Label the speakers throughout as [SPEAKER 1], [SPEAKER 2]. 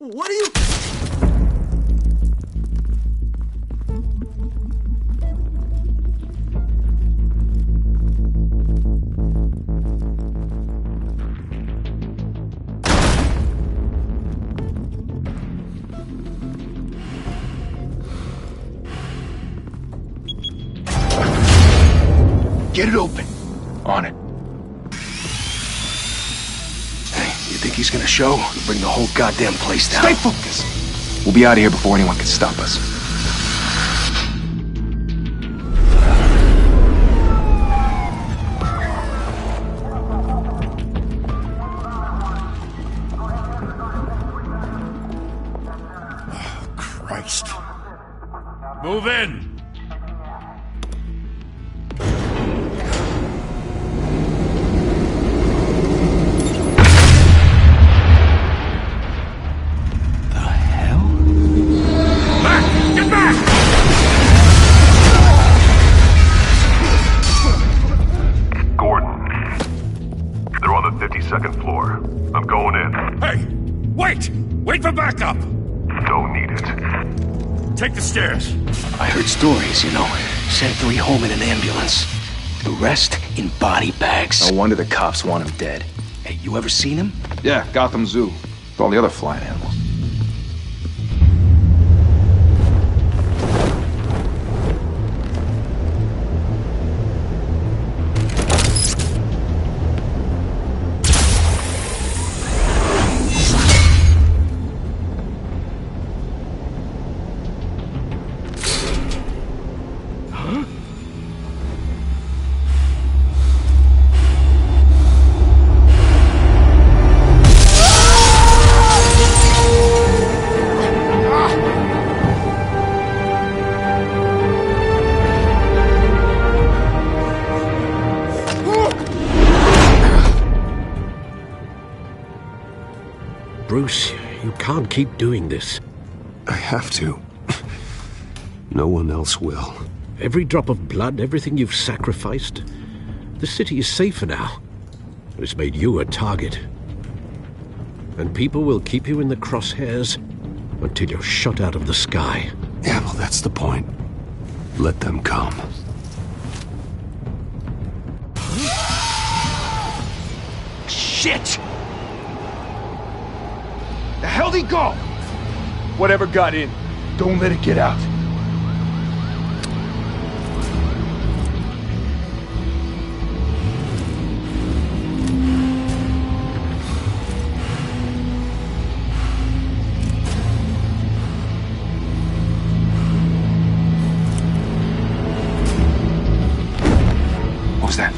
[SPEAKER 1] What are you...
[SPEAKER 2] Get it open. On it. Hey, you think he's gonna show? We'll bring the whole goddamn place down. Stay focused! We'll be out of here before anyone can stop us.
[SPEAKER 3] Oh, Christ.
[SPEAKER 4] Move in!
[SPEAKER 5] Second floor. I'm going in.
[SPEAKER 4] Hey! Wait! Wait for backup!
[SPEAKER 5] Don't need it.
[SPEAKER 4] Take the stairs.
[SPEAKER 2] I heard stories, you know. Sent 3 home in an ambulance. The rest in body bags. No wonder the cops want him dead. Hey, you ever seen him?
[SPEAKER 6] Yeah, Gotham Zoo. With all the other flying animals.
[SPEAKER 7] Bruce, you can't keep doing this.
[SPEAKER 3] I have to. No one else will.
[SPEAKER 7] Every drop of blood, everything you've sacrificed. The city is safer now. It's made you a target. And people will keep you in the crosshairs until you're shot out of the sky.
[SPEAKER 3] Yeah, well, that's the point. Let them come.
[SPEAKER 2] Shit! The hell'd he go? Whatever got in, don't let it get out. What was that?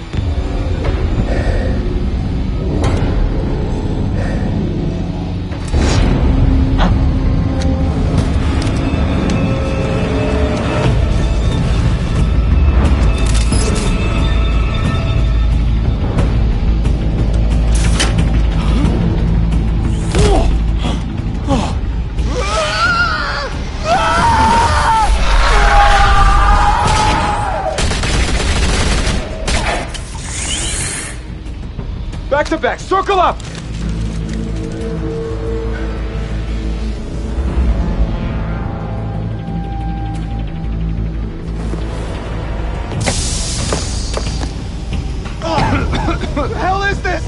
[SPEAKER 2] Back to back, circle up! What the hell is this?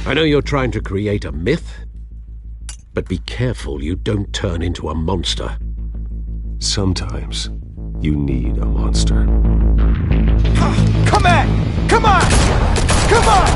[SPEAKER 7] I know you're trying to create a myth, but be careful you don't turn into a monster.
[SPEAKER 3] Sometimes you need a monster.
[SPEAKER 2] Come on! Come on! Come on!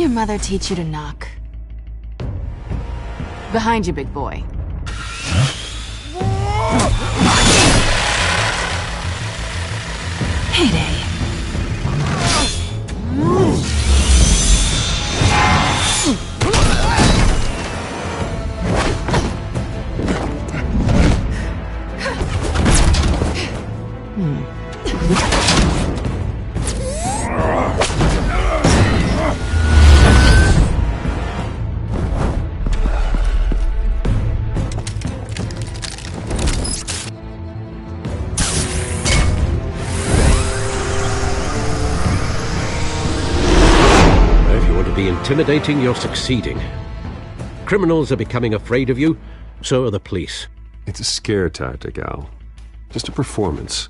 [SPEAKER 1] your mother teach you to knock? Behind you, big boy. Heyday.
[SPEAKER 7] Intimidating, you're succeeding. Criminals are becoming afraid of you, so are the police.
[SPEAKER 3] It's a scare tactic, Al. Just a performance.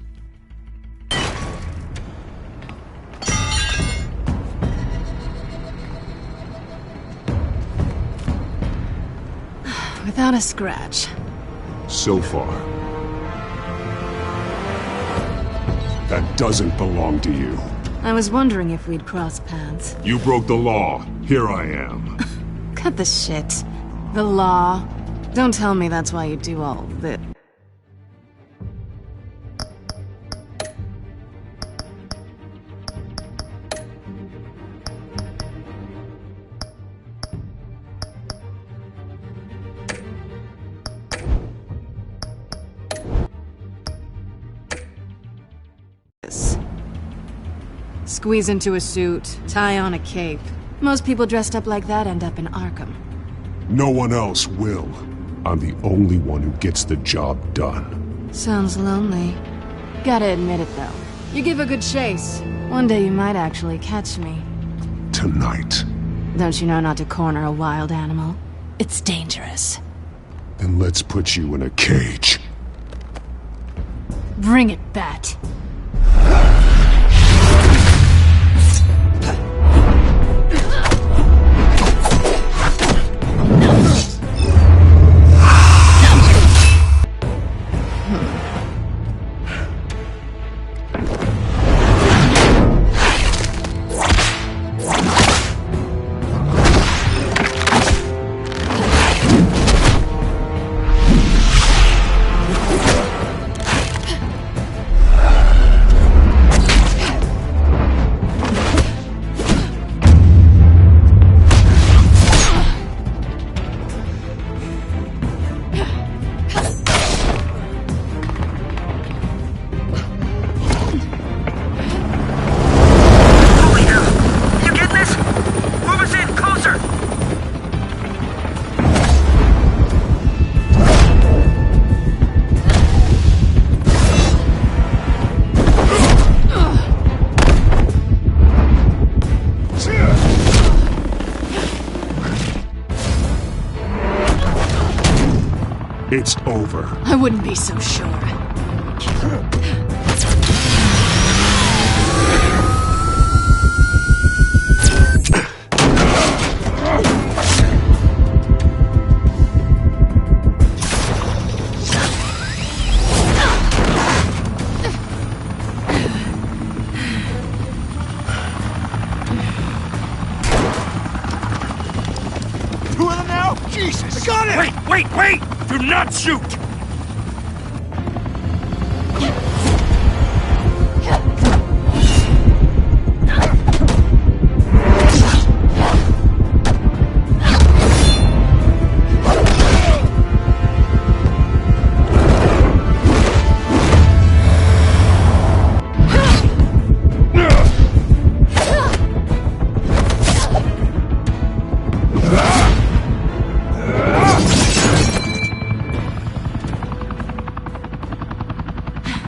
[SPEAKER 1] Without a scratch.
[SPEAKER 3] So far. That doesn't belong to you.
[SPEAKER 1] I was wondering if we'd cross paths.
[SPEAKER 3] You broke the law. Here I am.
[SPEAKER 1] Cut the shit. The law. Don't tell me that's why you do all this. Squeeze into a suit, tie on a cape. Most people dressed up like that end up in Arkham.
[SPEAKER 3] No one else will. I'm the only one who gets the job done.
[SPEAKER 1] Sounds lonely. Gotta admit it, though. You give a good chase. One day you might actually catch me.
[SPEAKER 3] Tonight.
[SPEAKER 1] Don't you know not to corner a wild animal? It's dangerous.
[SPEAKER 3] Then let's put you in a cage.
[SPEAKER 1] Bring it, Bat.
[SPEAKER 3] It's over.
[SPEAKER 1] I wouldn't be so sure.
[SPEAKER 4] Two of them now? Jesus! I got it! Wait! Do not shoot!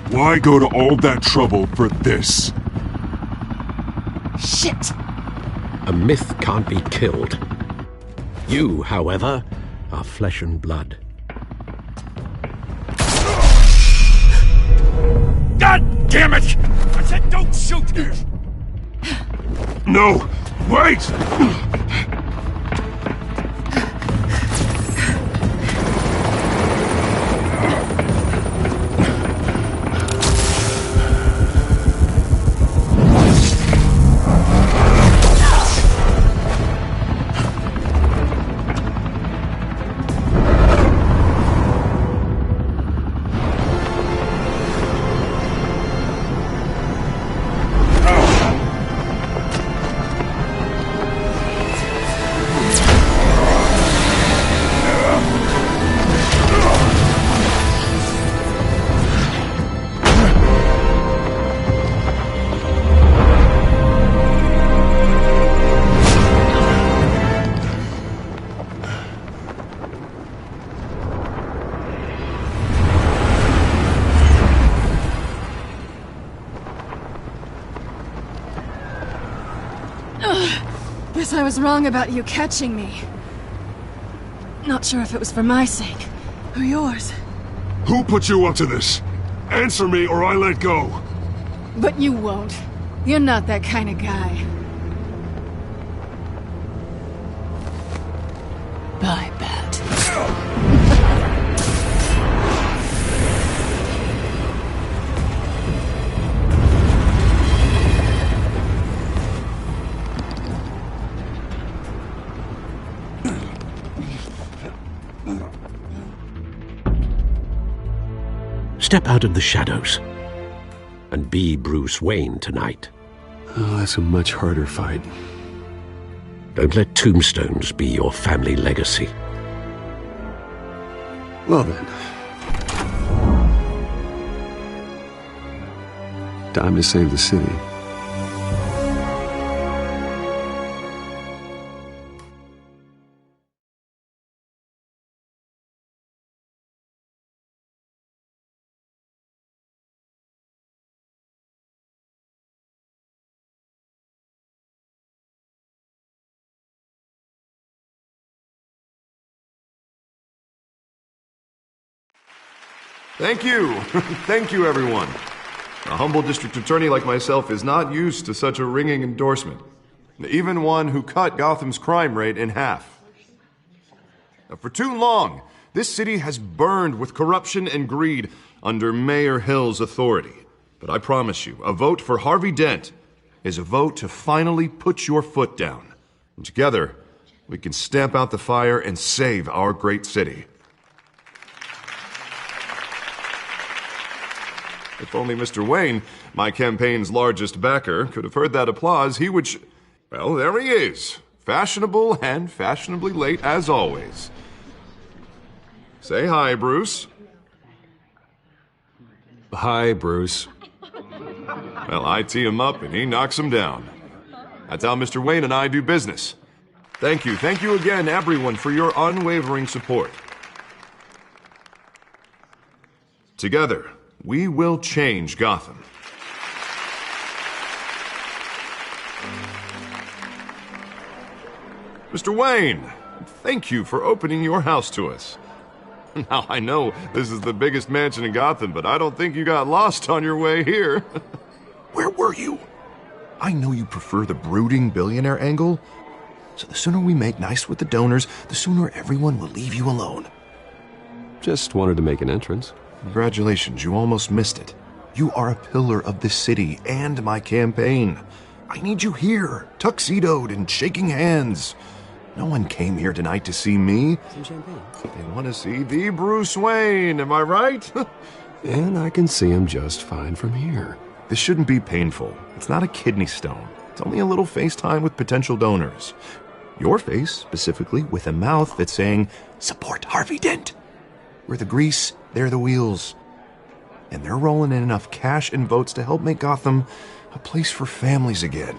[SPEAKER 3] Why go to all that trouble for this?
[SPEAKER 1] Shit!
[SPEAKER 7] A myth can't be killed. You, however, are flesh and blood.
[SPEAKER 4] God damn it! I said don't shoot!
[SPEAKER 3] No! Wait!
[SPEAKER 1] Guess I was wrong about you catching me. Not sure if it was for my sake, or yours.
[SPEAKER 3] Who put you up to this? Answer me or I let go.
[SPEAKER 1] But you won't. You're not that kind of guy. Bye, Bat.
[SPEAKER 7] Step out of the shadows and be Bruce Wayne tonight.
[SPEAKER 3] Oh, that's a much harder fight.
[SPEAKER 7] Don't let tombstones be your family legacy.
[SPEAKER 3] Well then. Time to save the city.
[SPEAKER 8] Thank you. Thank you, everyone. A humble district attorney like myself is not used to such a ringing endorsement. Even one who cut Gotham's crime rate in half. For too long, this city has burned with corruption and greed under Mayor Hill's authority. But I promise you, a vote for Harvey Dent is a vote to finally put your foot down. And together, we can stamp out the fire and save our great city. If only Mr. Wayne, my campaign's largest backer, could have heard that applause, he would well, there he is. Fashionable and fashionably late as always. Say hi, Bruce.
[SPEAKER 3] Hi, Bruce.
[SPEAKER 8] Well, I tee him up and he knocks him down. That's how Mr. Wayne and I do business. Thank you again, everyone, for your unwavering support. Together, we will change Gotham. Mr. Wayne, thank you for opening your house to us. Now, I know this is the biggest mansion in Gotham, but I don't think you got lost on your way here. Where were you? I know you prefer the brooding billionaire angle, so the sooner we make nice with the donors, the sooner everyone will leave you alone.
[SPEAKER 3] Just wanted to make an entrance.
[SPEAKER 8] Congratulations, you almost missed it. You are a pillar of this city and my campaign. I need you here, tuxedoed and shaking hands. No one came here tonight to see me.
[SPEAKER 9] Some champagne.
[SPEAKER 8] They want to see the Bruce Wayne, am I right?
[SPEAKER 3] And I can see him just fine from here.
[SPEAKER 8] This shouldn't be painful. It's not a kidney stone. It's only a little FaceTime with potential donors. Your face, specifically, with a mouth that's saying, support Harvey Dent. We're the grease, they're the wheels. And they're rolling in enough cash and votes to help make Gotham a place for families again.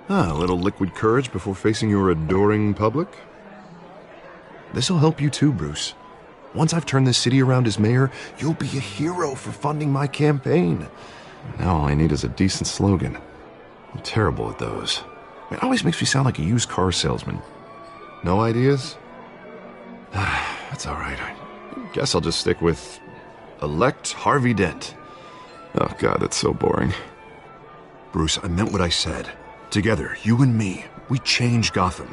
[SPEAKER 8] A little liquid courage before facing your adoring public. This'll help you too, Bruce. Once I've turned this city around as mayor, you'll be a hero for funding my campaign. Now all I need is a decent slogan. I'm terrible at those. It always makes me sound like a used car salesman. No ideas? That's all right. I guess I'll just stick with elect Harvey Dent. Oh, God, that's so boring. Bruce, I meant what I said. Together, you and me, we change Gotham.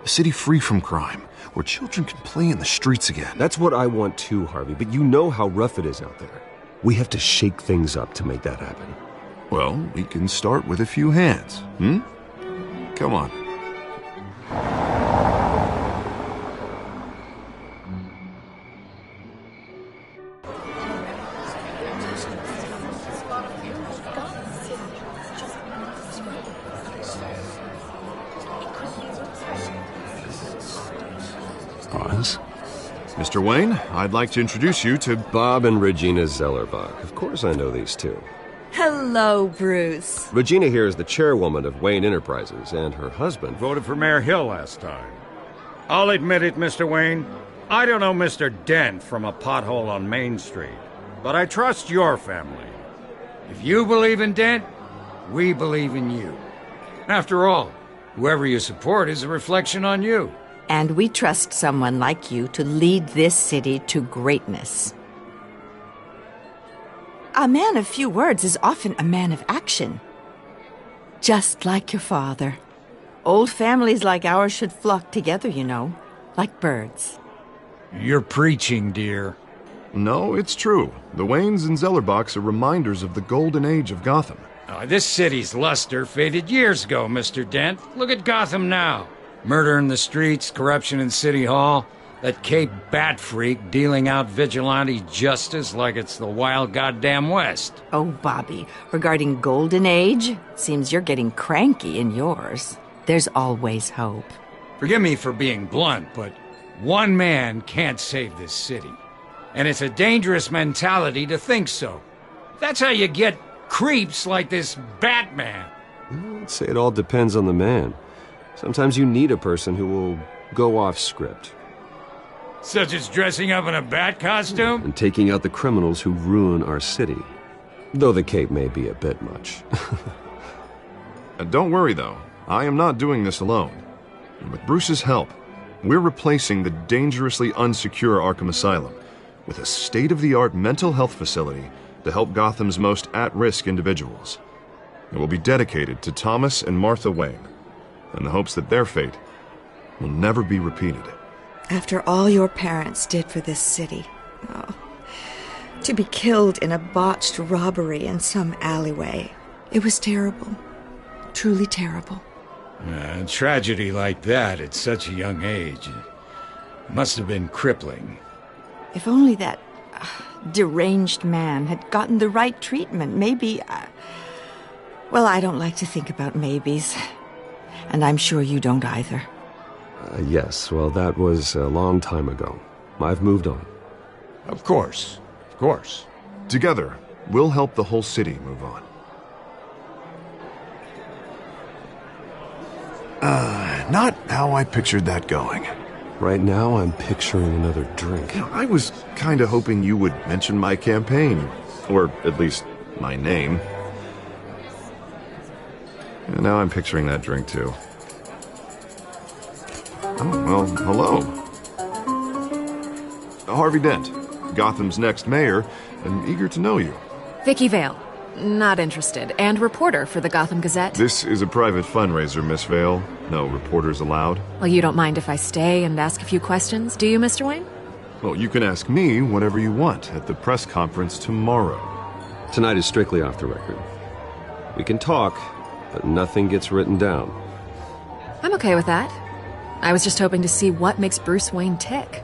[SPEAKER 8] A city free from crime, where children can play in the streets again.
[SPEAKER 9] That's what I want too, Harvey, but you know how rough it is out there. We have to shake things up to make that happen.
[SPEAKER 8] Well, we can start with a few hands, Come on. Mr. Wayne, I'd like to introduce you to
[SPEAKER 9] Bob and Regina Zellerbach. Of course I know these two.
[SPEAKER 10] Hello, Bruce.
[SPEAKER 9] Regina here is the chairwoman of Wayne Enterprises, and her husband
[SPEAKER 4] voted for Mayor Hill last time. I'll admit it, Mr. Wayne. I don't know Mr. Dent from a pothole on Main Street, but I trust your family. If you believe in Dent, we believe in you. After all, whoever you support is a reflection on you.
[SPEAKER 10] And we trust someone like you to lead this city to greatness. A man of few words is often a man of action. Just like your father. Old families like ours should flock together, you know, like birds.
[SPEAKER 4] You're preaching, dear.
[SPEAKER 8] No, it's true. The Waynes and Zellerbachs are reminders of the golden age of Gotham.
[SPEAKER 4] This city's luster faded years ago, Mr. Dent. Look at Gotham now. Murder in the streets, corruption in City Hall, that Cape Bat freak dealing out vigilante justice like it's the wild goddamn West.
[SPEAKER 10] Oh, Bobby, regarding Golden Age, seems you're getting cranky in yours. There's always hope.
[SPEAKER 4] Forgive me for being blunt, but one man can't save this city. And it's a dangerous mentality to think so. That's how you get creeps like this Batman.
[SPEAKER 9] I'd say it all depends on the man. Sometimes you need a person who will go off script.
[SPEAKER 4] Such as dressing up in a bat costume?
[SPEAKER 9] And taking out the criminals who ruin our city. Though the cape may be a bit much.
[SPEAKER 8] Don't worry, though. I am not doing this alone. And with Bruce's help, we're replacing the dangerously unsecure Arkham Asylum with a state-of-the-art mental health facility to help Gotham's most at-risk individuals. It will be dedicated to Thomas and Martha Wayne, in the hopes that their fate will never be repeated.
[SPEAKER 11] After all your parents did for this city, to be killed in a botched robbery in some alleyway, it was terrible. Truly terrible.
[SPEAKER 4] A tragedy like that at such a young age must have been crippling.
[SPEAKER 10] If only that deranged man had gotten the right treatment, maybe... well, I don't like to think about maybes. And I'm sure you don't either.
[SPEAKER 9] Yes, well, that was a long time ago. I've moved on.
[SPEAKER 4] Of course. Of course.
[SPEAKER 8] Together, we'll help the whole city move on. Not how I pictured that going.
[SPEAKER 9] Right now, I'm picturing another drink.
[SPEAKER 8] I was kind of hoping you would mention my campaign. Or at least, my name. And now I'm picturing that drink, too. Oh, well, hello. Harvey Dent, Gotham's next mayor, and eager to know you.
[SPEAKER 1] Vicky Vale. Not interested. And reporter for the Gotham Gazette.
[SPEAKER 8] This is a private fundraiser, Miss Vale. No reporters allowed.
[SPEAKER 1] Well, you don't mind if I stay and ask a few questions, do you, Mr. Wayne?
[SPEAKER 8] Well, you can ask me whatever you want at the press conference tomorrow.
[SPEAKER 9] Tonight is strictly off the record. We can talk, but nothing gets written down.
[SPEAKER 1] I'm okay with that. I was just hoping to see what makes Bruce Wayne tick.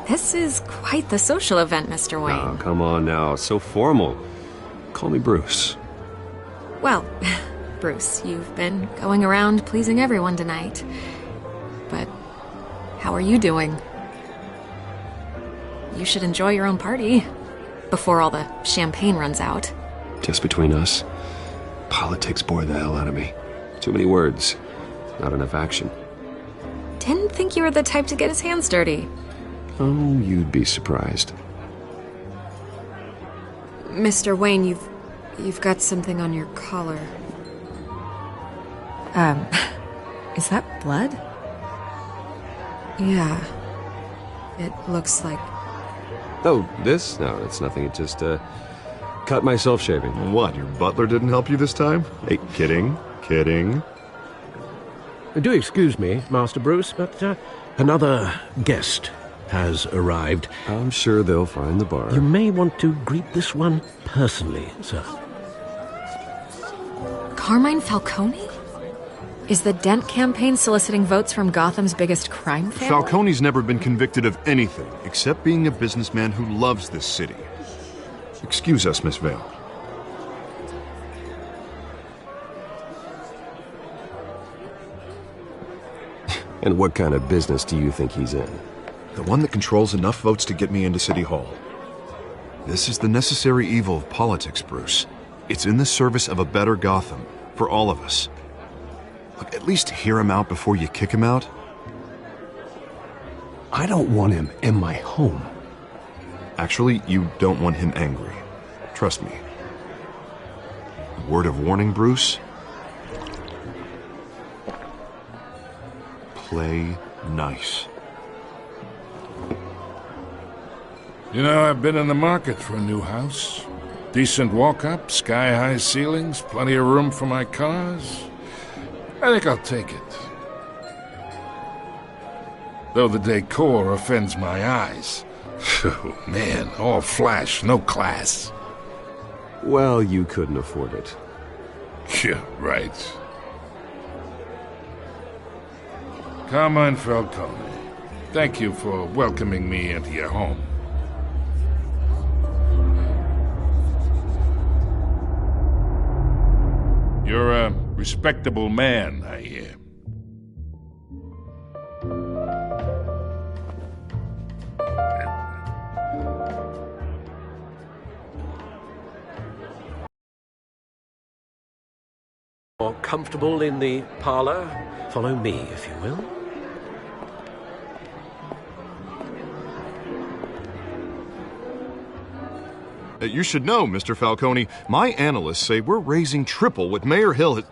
[SPEAKER 1] This is quite the social event, Mr. Wayne.
[SPEAKER 9] Oh, come on now. It's so formal. Call me Bruce.
[SPEAKER 1] Well, Bruce, you've been going around pleasing everyone tonight. But how are you doing? You should enjoy your own party before all the champagne runs out.
[SPEAKER 9] Just between us, politics bore the hell out of me. Too many words, not enough action.
[SPEAKER 1] Didn't think you were the type to get his hands dirty.
[SPEAKER 9] Oh, you'd be surprised.
[SPEAKER 1] Mr. Wayne, you've got something on your collar. Is that blood? Yeah. It looks like...
[SPEAKER 9] Oh, this? No, it's nothing. It just, cut myself shaving.
[SPEAKER 8] What, your butler didn't help you this time? Hey, kidding.
[SPEAKER 7] Do excuse me, Master Bruce, but another guest has arrived.
[SPEAKER 9] I'm sure they'll find the bar.
[SPEAKER 7] You may want to greet this one personally, sir.
[SPEAKER 1] Carmine Falcone? Is the Dent campaign soliciting votes from Gotham's biggest crime family?
[SPEAKER 8] Falcone's never been convicted of anything except being a businessman who loves this city. Excuse us, Miss Vale.
[SPEAKER 9] And what kind of business do you think he's in?
[SPEAKER 8] The one that controls enough votes to get me into City Hall. This is the necessary evil of politics, Bruce. It's in the service of a better Gotham, for all of us. Look, at least hear him out before you kick him out.
[SPEAKER 2] I don't want him in my home.
[SPEAKER 8] Actually, you don't want him angry. Trust me. A word of warning, Bruce? play nice.
[SPEAKER 12] You know, I've been in the market for a new house. Decent walk-up, sky-high ceilings, plenty of room for my cars. I think I'll take it. Though the decor offends my eyes. Oh, man, all flash, no class.
[SPEAKER 9] Well, you couldn't afford it.
[SPEAKER 12] Yeah, right. Carmine Falcone, thank you for welcoming me into your home. You're a respectable man, I hear.
[SPEAKER 7] More comfortable in the parlor? Follow me, if you will.
[SPEAKER 8] You should know, Mr. Falcone, my analysts say we're raising triple what Mayor Hill has...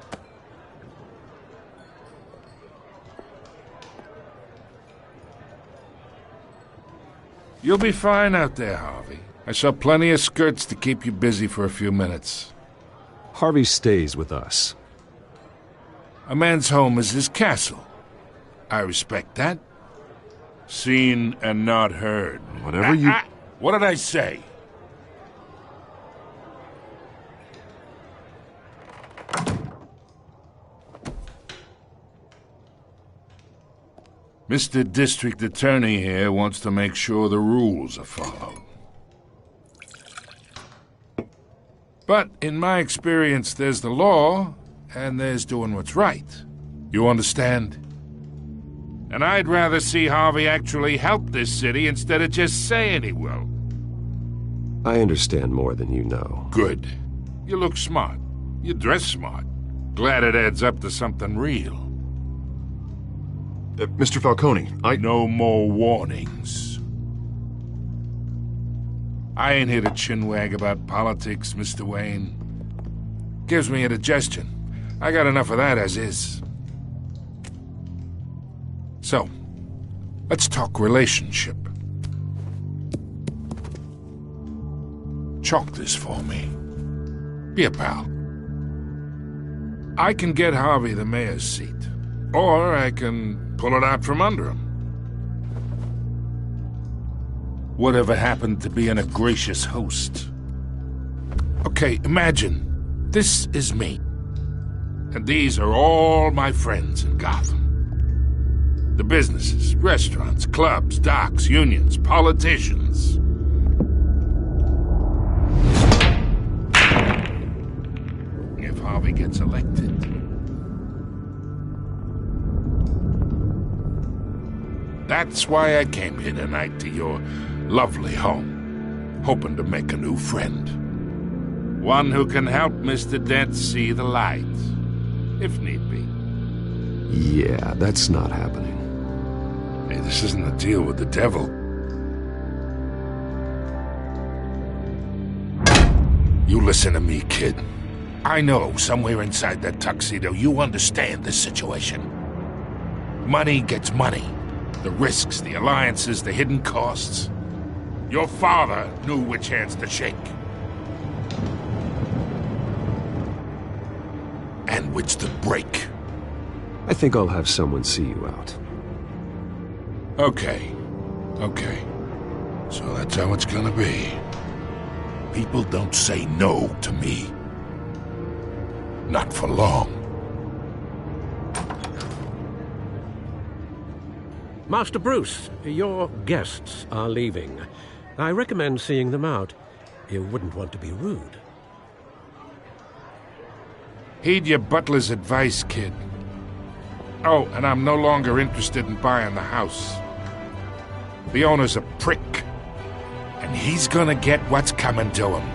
[SPEAKER 12] You'll be fine out there, Harvey. I saw plenty of skirts to keep you busy for a few minutes.
[SPEAKER 9] Harvey stays with us.
[SPEAKER 12] A man's home is his castle. I respect that. Seen and not heard.
[SPEAKER 8] Whatever you...
[SPEAKER 12] What did I say? Mr. District Attorney here wants to make sure the rules are followed. But in my experience, there's the law, and there's doing what's right. You understand? And I'd rather see Harvey actually help this city instead of just saying he will.
[SPEAKER 9] I understand more than you know.
[SPEAKER 12] Good. You look smart. You dress smart. Glad it adds up to something real.
[SPEAKER 8] Mr. Falcone,
[SPEAKER 12] No more warnings. I ain't here to chinwag about politics, Mr. Wayne. Gives me indigestion. I got enough of that as is. So, let's talk relationship. Chalk this for me. Be a pal. I can get Harvey the mayor's seat, or I can pull it out from under him. Whatever happened to being a gracious host? Okay, imagine, this is me. And these are all my friends in Gotham. The businesses, restaurants, clubs, docks, unions, politicians. If Harvey gets elected... That's why I came here tonight to your lovely home, hoping to make a new friend. One who can help Mr. Dent see the light, if need be.
[SPEAKER 9] Yeah, that's not happening.
[SPEAKER 12] Hey, this isn't a deal with the devil. You listen to me, kid. I know somewhere inside that tuxedo you understand this situation. Money gets money. The risks, the alliances, the hidden costs. Your father knew which hands to shake. And which to break.
[SPEAKER 9] I think I'll have someone see you out.
[SPEAKER 12] Okay. So that's how it's gonna be. People don't say no to me. Not for long.
[SPEAKER 7] Master Bruce, your guests are leaving. I recommend seeing them out. You wouldn't want to be rude.
[SPEAKER 12] Heed your butler's advice, kid. Oh, and I'm no longer interested in buying the house. The owner's a prick, and he's gonna get what's coming to him.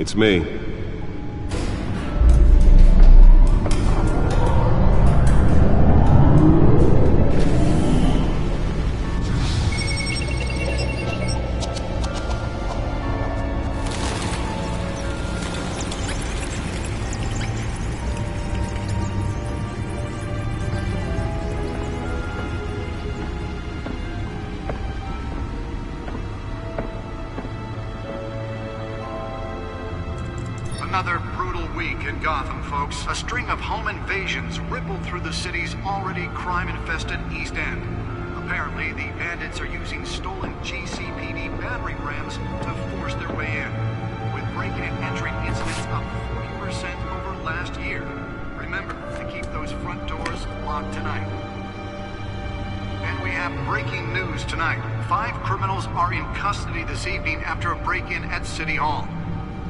[SPEAKER 9] It's me.
[SPEAKER 13] Another brutal week in Gotham, folks. A string of home invasions rippled through the city's already crime-infested East End. Apparently, the bandits are using stolen GCPD battering rams to force their way in, with breaking and entering incidents up 40% over last year. Remember to keep those front doors locked tonight. And we have breaking news tonight. 5 criminals are in custody this evening after a break-in at City Hall.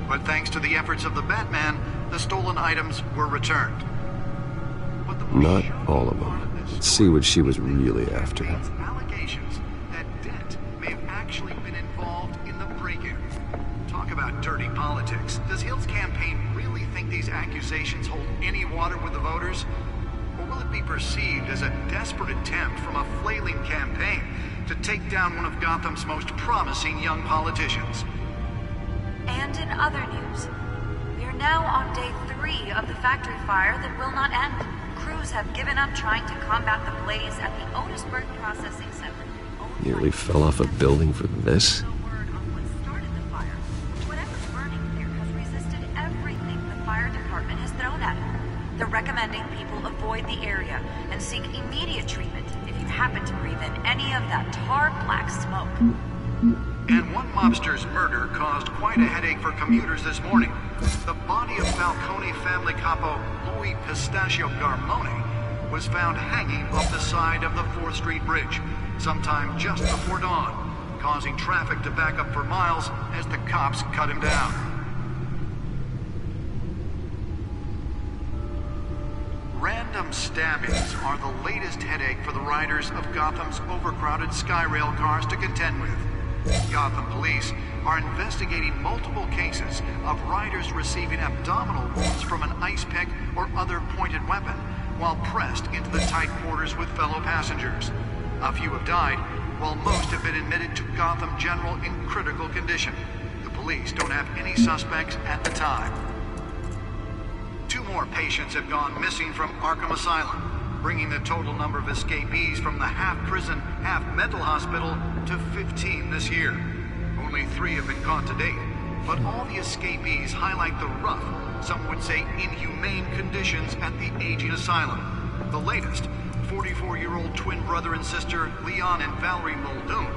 [SPEAKER 13] But thanks to the efforts of the Batman, the stolen items were returned.
[SPEAKER 9] Not all of them. Let's see what she was really after.
[SPEAKER 13] Allegations that Dent may have actually been involved in the break-in. Talk about dirty politics. Does Hill's campaign really think these accusations hold any water with the voters? Or will it be perceived as a desperate attempt from a flailing campaign to take down one of Gotham's most promising young politicians?
[SPEAKER 14] And in other news, we are now on day 3 of the factory fire that will not end. Crews have given up trying to combat the blaze at the Otisburg Processing Center.
[SPEAKER 9] Nearly fell off a building for this?
[SPEAKER 14] Whatever's burning there has resisted everything the fire department has thrown at it. They're recommending people avoid the area and seek immediate treatment if you happen to breathe in any of that tar black smoke.
[SPEAKER 13] And one mobster's murder caused quite a headache for commuters this morning. The body of Falcone family capo Louis Pistachio Garmone was found hanging off the side of the 4th Street Bridge sometime just before dawn, causing traffic to back up for miles as the cops cut him down. Random stabbings are the latest headache for the riders of Gotham's overcrowded Skyrail cars to contend with. Gotham police are investigating multiple cases of riders receiving abdominal wounds from an ice pick or other pointed weapon while pressed into the tight quarters with fellow passengers. A few have died, while most have been admitted to Gotham General in critical condition. The police don't have any suspects at the time. 2 more patients have gone missing from Arkham Asylum, bringing the total number of escapees from the half-prison, half-mental hospital to 15 this year. Only 3 have been caught to date, but all the escapees highlight the rough, some would say inhumane conditions at the aging asylum. The latest, 44-year-old twin brother and sister Leon and Valerie Muldoon,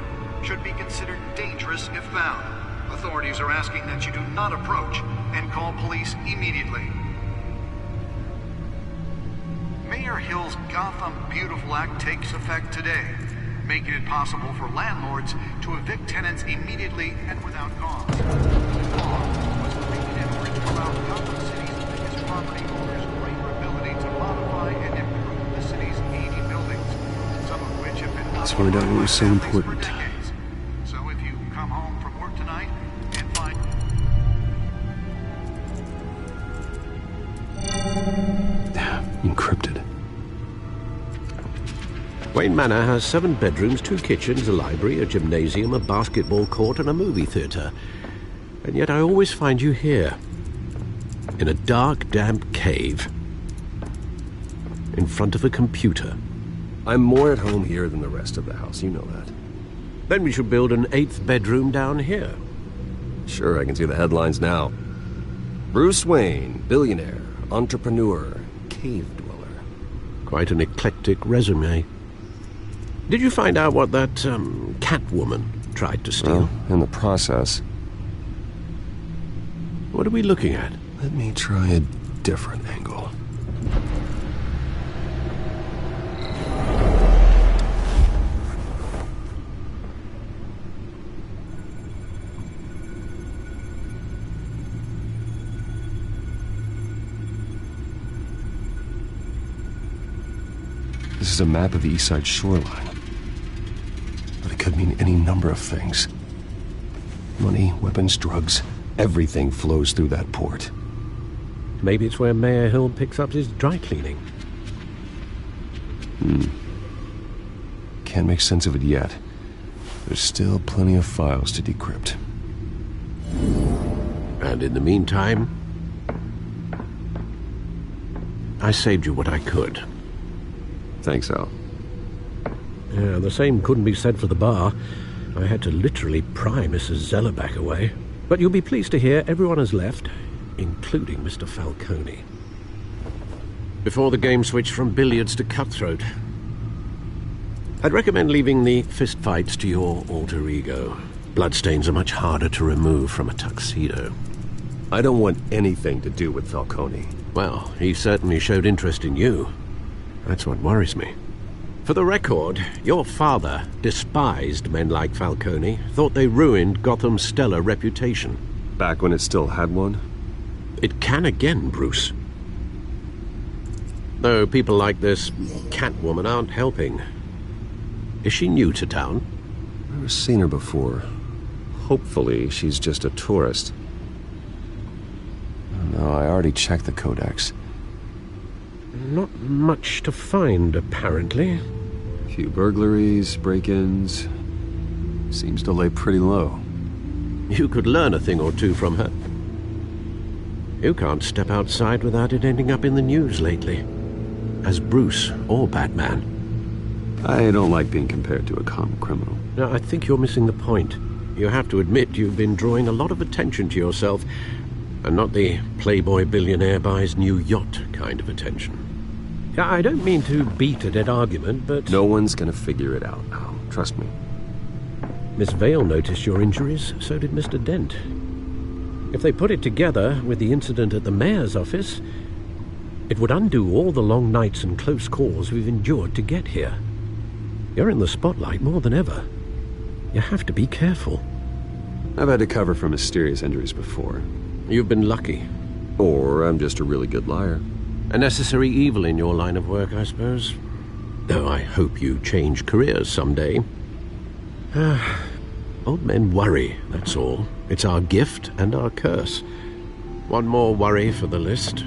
[SPEAKER 13] should be considered dangerous if found. Authorities are asking that you do not approach and call police immediately. Mayor Hill's Gotham Beautiful Act takes effect today, making it possible for landlords to evict tenants immediately and without cause. The law was created in order to allow Gotham City's biggest property owners greater ability to modify and improve the city's aging buildings, some of which have been
[SPEAKER 9] Let's find out what was so important.
[SPEAKER 13] for decades. So if you come home from work tonight and find...
[SPEAKER 9] Encrypted.
[SPEAKER 7] Wayne Manor has 7 bedrooms, 2 kitchens, a library, a gymnasium, a basketball court, and a movie theatre. And yet I always find you here, in a dark, damp cave, in front of a computer.
[SPEAKER 9] I'm more at home here than the rest of the house, you know that.
[SPEAKER 7] Then we should build an 8th bedroom down here.
[SPEAKER 9] Sure, I can see the headlines now. Bruce Wayne, billionaire, entrepreneur, cave dweller.
[SPEAKER 7] Quite an eclectic resume. Did you find out what that, Catwoman tried to steal?
[SPEAKER 9] Well, in the process.
[SPEAKER 7] What are we looking at?
[SPEAKER 9] Let me try a different angle. This is a map of the East Side shoreline. But it could mean any number of things. Money, weapons, drugs,
[SPEAKER 6] Everything flows through that port.
[SPEAKER 7] Maybe it's where Mayor Hill picks up his dry cleaning.
[SPEAKER 6] Can't make sense of it yet. There's still plenty of files to decrypt.
[SPEAKER 7] And in the meantime, I saved you what I could.
[SPEAKER 9] Thanks, Al.
[SPEAKER 7] Yeah, the same couldn't be said for the bar. I had to literally pry Mrs. Zellerback away. But you'll be pleased to hear everyone has left, including Mr. Falcone. Before the game switched from billiards to cutthroat, I'd recommend leaving the fistfights to your alter ego. Bloodstains are much harder to remove from a tuxedo.
[SPEAKER 9] I don't want anything to do with Falcone.
[SPEAKER 7] Well, he certainly showed interest in you. That's what worries me. For the record, your father despised men like Falcone, thought they ruined Gotham's stellar reputation.
[SPEAKER 9] Back when it still had one?
[SPEAKER 7] It can again, Bruce. Though people like this Catwoman aren't helping. Is she new to town?
[SPEAKER 9] Never seen her before. Hopefully, she's just a tourist.
[SPEAKER 6] No, I already checked the codex.
[SPEAKER 7] Not much to find, apparently.
[SPEAKER 9] Few burglaries, break-ins. Seems to lay pretty low.
[SPEAKER 7] You could learn a thing or two from her. You can't step outside without it ending up in the news lately. As Bruce or Batman.
[SPEAKER 9] I don't like being compared to a common criminal.
[SPEAKER 7] No, I think you're missing the point. You have to admit you've been drawing a lot of attention to yourself, and not the playboy billionaire buys new yacht kind of attention. I don't mean to beat a dead argument, but...
[SPEAKER 9] No one's gonna figure it out now. Trust me.
[SPEAKER 7] Miss Vale noticed your injuries, so did Mr. Dent. If they put it together with the incident at the mayor's office, it would undo all the long nights and close calls we've endured to get here. You're in the spotlight more than ever. You have to be careful.
[SPEAKER 9] I've had to cover for mysterious injuries before.
[SPEAKER 7] You've been lucky.
[SPEAKER 9] Or I'm just a really good liar.
[SPEAKER 7] A necessary evil in your line of work, I suppose. Though I hope you change careers someday. Old men worry, that's all. It's our gift and our curse. One more worry for the list.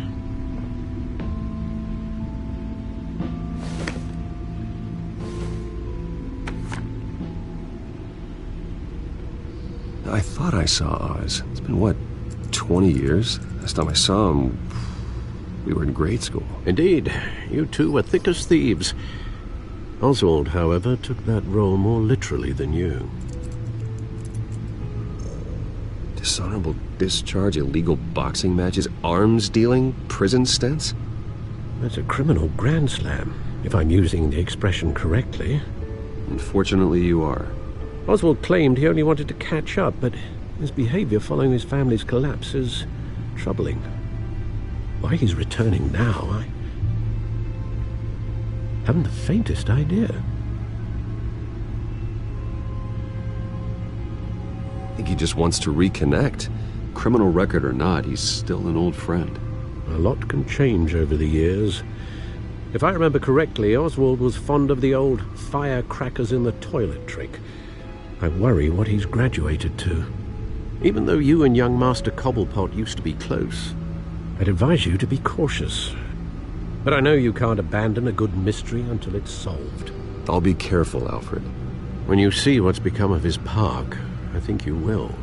[SPEAKER 9] I thought I saw Oz. It's been, what, 20 years? Last time I saw him, we were in grade school.
[SPEAKER 7] Indeed. You two were thick as thieves. Oswald, however, took that role more literally than you.
[SPEAKER 9] Dishonorable discharge, illegal boxing matches, arms dealing, prison stints?
[SPEAKER 7] That's a criminal grand slam, if I'm using the expression correctly.
[SPEAKER 9] Unfortunately, you are.
[SPEAKER 7] Oswald claimed he only wanted to catch up, but his behavior following his family's collapse is troubling. Why he's returning now, I haven't the faintest idea.
[SPEAKER 9] I think he just wants to reconnect. Criminal record or not, he's still an old friend.
[SPEAKER 7] A lot can change over the years. If I remember correctly, Oswald was fond of the old firecrackers in the toilet trick. I worry what he's graduated to. Even though you and young Master Cobblepot used to be close, I'd advise you to be cautious. But I know you can't abandon a good mystery until it's solved.
[SPEAKER 9] I'll be careful, Alfred.
[SPEAKER 7] When you see what's become of his park, I think you will.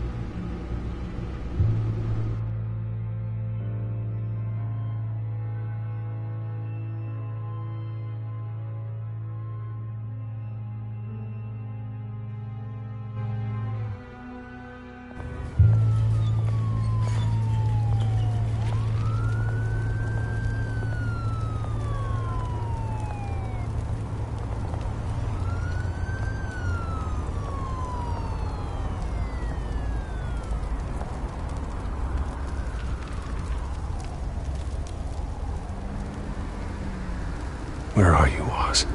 [SPEAKER 6] Where are you, Oz?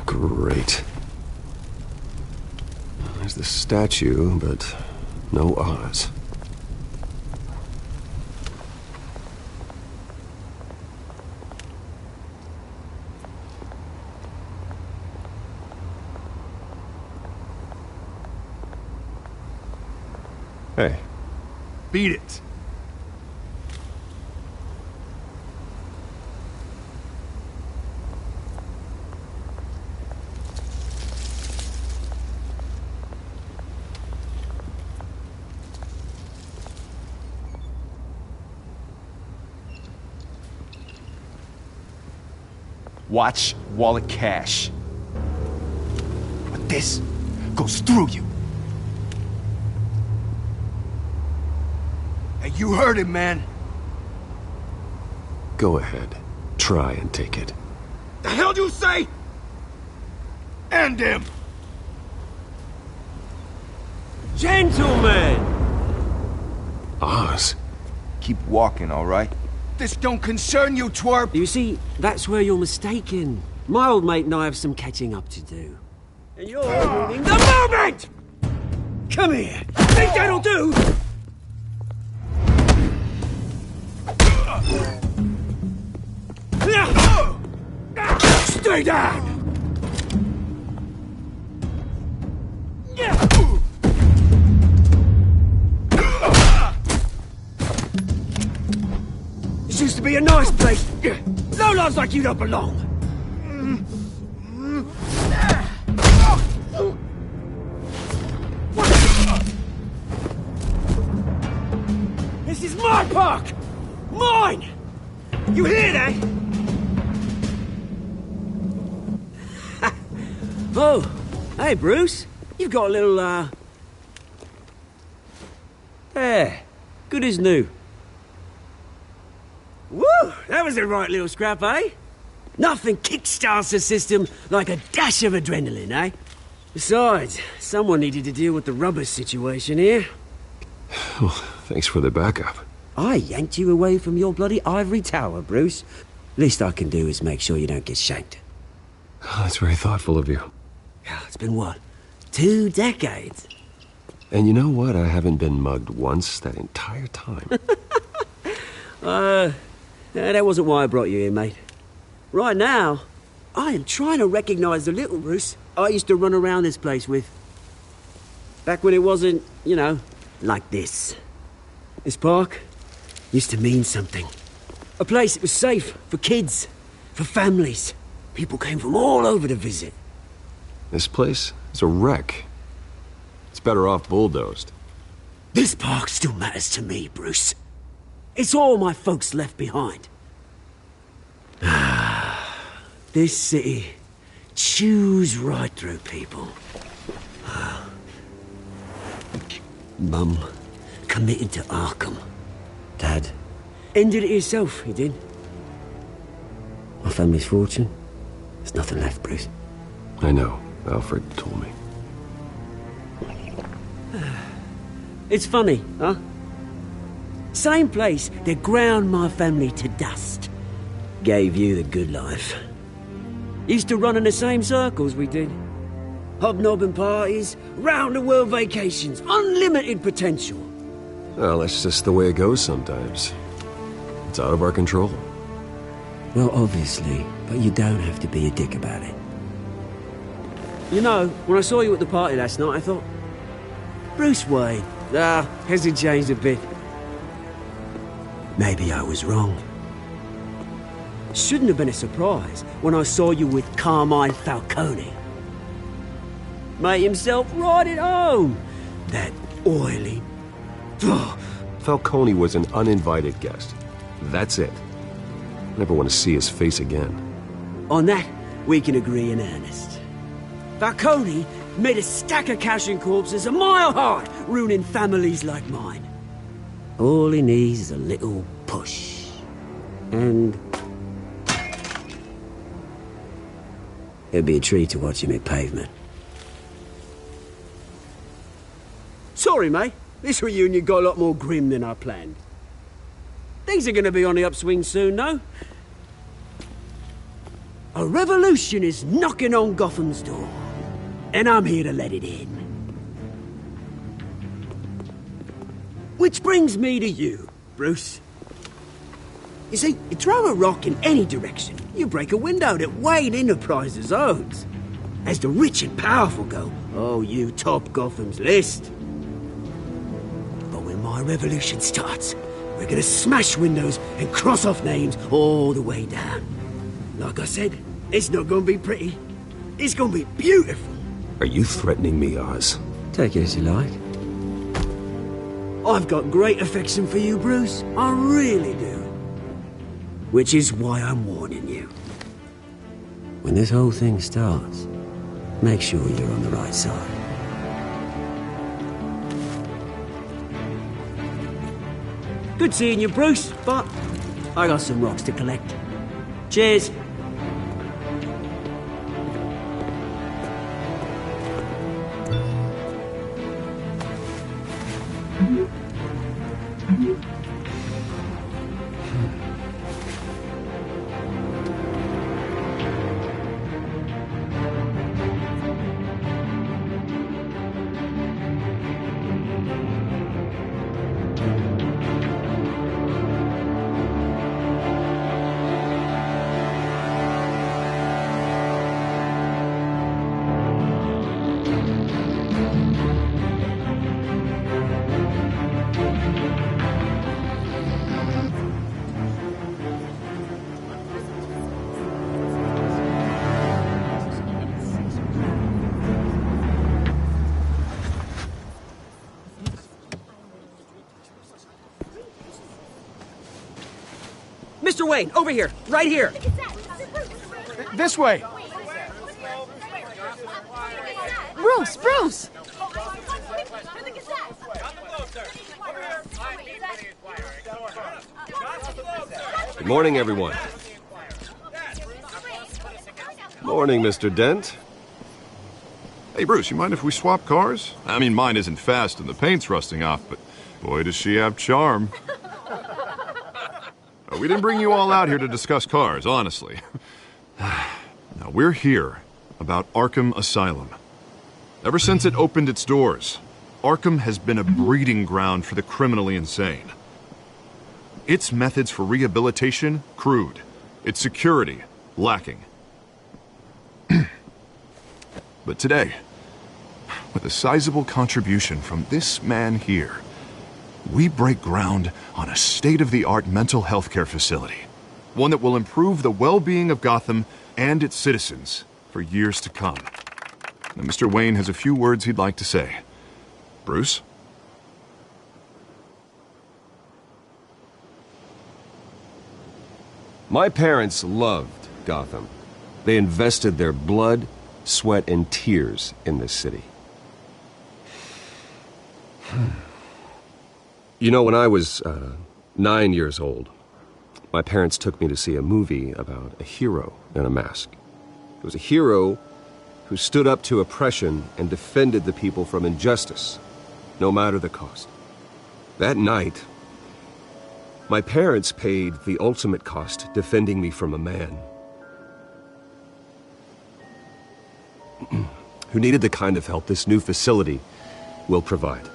[SPEAKER 6] Great. There's the statue, but no Oz. Hey.
[SPEAKER 15] Beat it.
[SPEAKER 2] Watch wallet cash. But this goes through you. Hey, you heard him, man.
[SPEAKER 6] Go ahead. Try and take it.
[SPEAKER 2] The hell do you say? End him!
[SPEAKER 16] Gentlemen!
[SPEAKER 6] Oz?
[SPEAKER 2] Keep walking, all right? This don't concern you, twerp!
[SPEAKER 16] You see, that's where you're mistaken. My old mate and I have some catching up to do. And you're ruining the moment! Come here! Think that'll do? Stay down! This used to be a nice place. Lowlifes like you don't belong. This is my park! Mine! You hear that? Oh, hey, Bruce. You've got a little, yeah, good as new. Woo! That was a right little scrap, eh? Nothing kickstarts the system like a dash of adrenaline, eh? Besides, someone needed to deal with the rubber situation here.
[SPEAKER 6] Well, thanks for the backup.
[SPEAKER 16] I yanked you away from your bloody ivory tower, Bruce. Least I can do is make sure you don't get shanked.
[SPEAKER 6] Oh, that's very thoughtful of you.
[SPEAKER 16] It's been, what, 2 decades?
[SPEAKER 6] And you know what? I haven't been mugged once that entire time.
[SPEAKER 16] That wasn't why I brought you here, mate. Right now, I am trying to recognize the little Bruce I used to run around this place with. Back when it wasn't, you know, like this. This park used to mean something. A place that was safe for kids, for families. People came from all over to visit.
[SPEAKER 6] This place is a wreck. It's better off bulldozed.
[SPEAKER 16] This park still matters to me, Bruce. It's all my folks left behind. This city chews right through people. Mum committed to Arkham. Dad ended it himself, he did. My family's fortune, there's nothing left, Bruce.
[SPEAKER 6] I know. Alfred told me.
[SPEAKER 16] It's funny, huh? Same place that ground my family to dust. Gave you the good life. Used to run in the same circles we did. Hobnobbing parties, round-the-world vacations, unlimited potential.
[SPEAKER 6] Well, that's just the way it goes sometimes. It's out of our control.
[SPEAKER 16] Well, obviously, but you don't have to be a dick about it. You know, when I saw you at the party last night, I thought, Bruce Wayne. Has he changed a bit? Maybe I was wrong. Shouldn't have been a surprise when I saw you with Carmine Falcone. Made himself right at home. That oily...
[SPEAKER 6] Falcone was an uninvited guest. That's it. Never want to see his face again.
[SPEAKER 16] On that, we can agree in earnest. Falcone made a stack of cash and corpses a mile high, ruining families like mine. All he needs is a little push. And... it'd be a treat to watch him hit pavement. Sorry, mate. This reunion got a lot more grim than I planned. Things are gonna be on the upswing soon, no? A revolution is knocking on Gotham's door, and I'm here to let it in. Which brings me to you, Bruce. You see, you throw a rock in any direction, you break a window that Wayne Enterprises owns. As the rich and powerful go, oh, you top Gotham's list. But when my revolution starts, we're gonna smash windows and cross off names all the way down. Like I said, it's not gonna be pretty. It's gonna be beautiful.
[SPEAKER 9] Are you threatening me, Oz?
[SPEAKER 16] Take it as you like. I've got great affection for you, Bruce. I really do. Which is why I'm warning you. When this whole thing starts, make sure you're on the right side. Good seeing you, Bruce, but I got some rocks to collect. Cheers.
[SPEAKER 15] Mr. Wayne, over here, right here.
[SPEAKER 2] This way.
[SPEAKER 1] Bruce!
[SPEAKER 9] Good morning, everyone. Morning, Mr. Dent.
[SPEAKER 8] Hey, Bruce, you mind if we swap cars? I mean, mine isn't fast and the paint's rusting off, but boy, does she have charm. We didn't bring you all out here to discuss cars, honestly. Now, we're here about Arkham Asylum. Ever since it opened its doors, Arkham has been a breeding ground for the criminally insane. Its methods for rehabilitation, crude. Its security, lacking. But today, with a sizable contribution from this man here, we break ground on a state-of-the-art mental health care facility. One that will improve the well-being of Gotham and its citizens for years to come. Now, Mr. Wayne has a few words he'd like to say. Bruce?
[SPEAKER 9] My parents loved Gotham. They invested their blood, sweat, and tears in this city. You know, when I was 9 years old, my parents took me to see a movie about a hero in a mask. It was a hero who stood up to oppression and defended the people from injustice, no matter the cost. That night, my parents paid the ultimate cost defending me from a man who needed the kind of help this new facility will provide.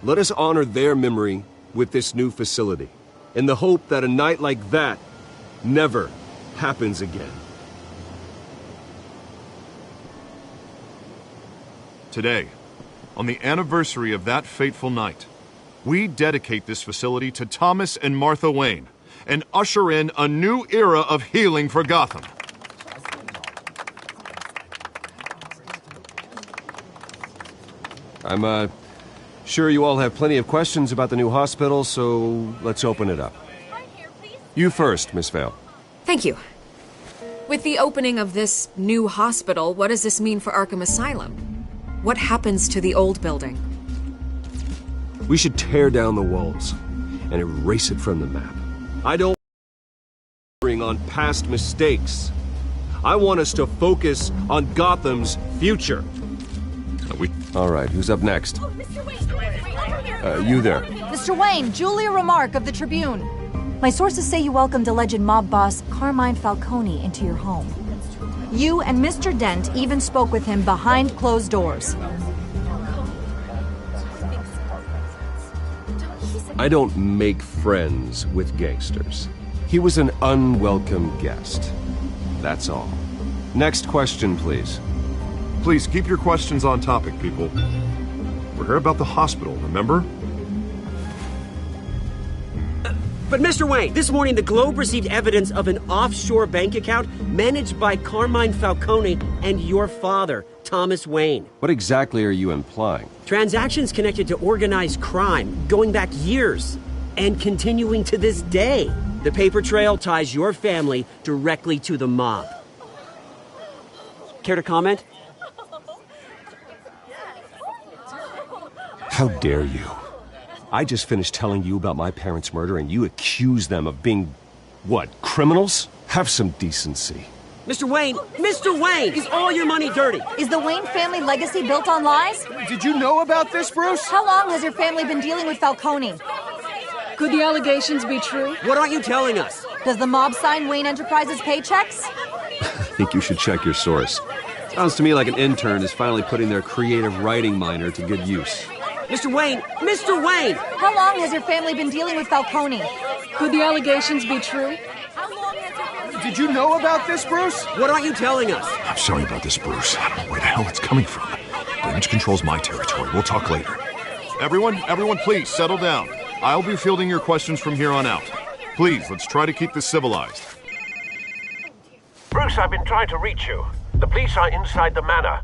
[SPEAKER 9] Let us honor their memory with this new facility, in the hope that a night like that never happens again.
[SPEAKER 8] Today, on the anniversary of that fateful night, we dedicate this facility to Thomas and Martha Wayne and usher in a new era of healing for Gotham.
[SPEAKER 9] I'm sure you all have plenty of questions about the new hospital, so let's open it up. You first, Miss Vale.
[SPEAKER 1] Thank you. With the opening of this new hospital, what does this mean for Arkham Asylum? What happens to the old building?
[SPEAKER 9] We should tear down the walls and erase it from the map. I don't want on past mistakes. I want us to focus on Gotham's future. All right, who's up next?
[SPEAKER 17] Oh, Mr. Wayne,
[SPEAKER 6] You there.
[SPEAKER 15] Mr. Wayne, Julia Remark of the Tribune. My sources say you welcomed alleged mob boss Carmine Falcone into your home. You and Mr. Dent even spoke with him behind closed doors.
[SPEAKER 9] I don't make friends with gangsters. He was an unwelcome guest. That's all. Next question, please.
[SPEAKER 8] Please keep your questions on topic, people. We're here about the hospital, remember?
[SPEAKER 16] But Mr. Wayne, this morning the Globe received evidence of an offshore bank account managed by Carmine Falcone and your father, Thomas Wayne.
[SPEAKER 9] What exactly are you implying?
[SPEAKER 16] Transactions connected to organized crime going back years and continuing to this day. The paper trail ties your family directly to the mob. Care to comment?
[SPEAKER 9] How dare you? I just finished telling you about my parents' murder and you accuse them of being, what, criminals? Have some decency.
[SPEAKER 16] Mr. Wayne, is all your money dirty?
[SPEAKER 15] Is the Wayne family legacy built on lies?
[SPEAKER 2] Did you know about this, Bruce?
[SPEAKER 15] How long has your family been dealing with Falcone? Could the allegations be true?
[SPEAKER 16] What aren't you telling us?
[SPEAKER 15] Does the mob sign Wayne Enterprises paychecks?
[SPEAKER 9] I think you should check your source. Sounds to me like an intern is finally putting their creative writing minor to good use.
[SPEAKER 16] Mr. Wayne!
[SPEAKER 15] How long has your family been dealing with Falcone? Could the allegations be true?
[SPEAKER 2] Did you know about this, Bruce?
[SPEAKER 16] What aren't you telling us?
[SPEAKER 8] I'm sorry about this, Bruce. I don't know where the hell it's coming from. Damage control's my territory. We'll talk later. Everyone, please, settle down. I'll be fielding your questions from here on out. Please, let's try to keep this civilized.
[SPEAKER 17] Bruce, I've been trying to reach you. The police are inside the manor.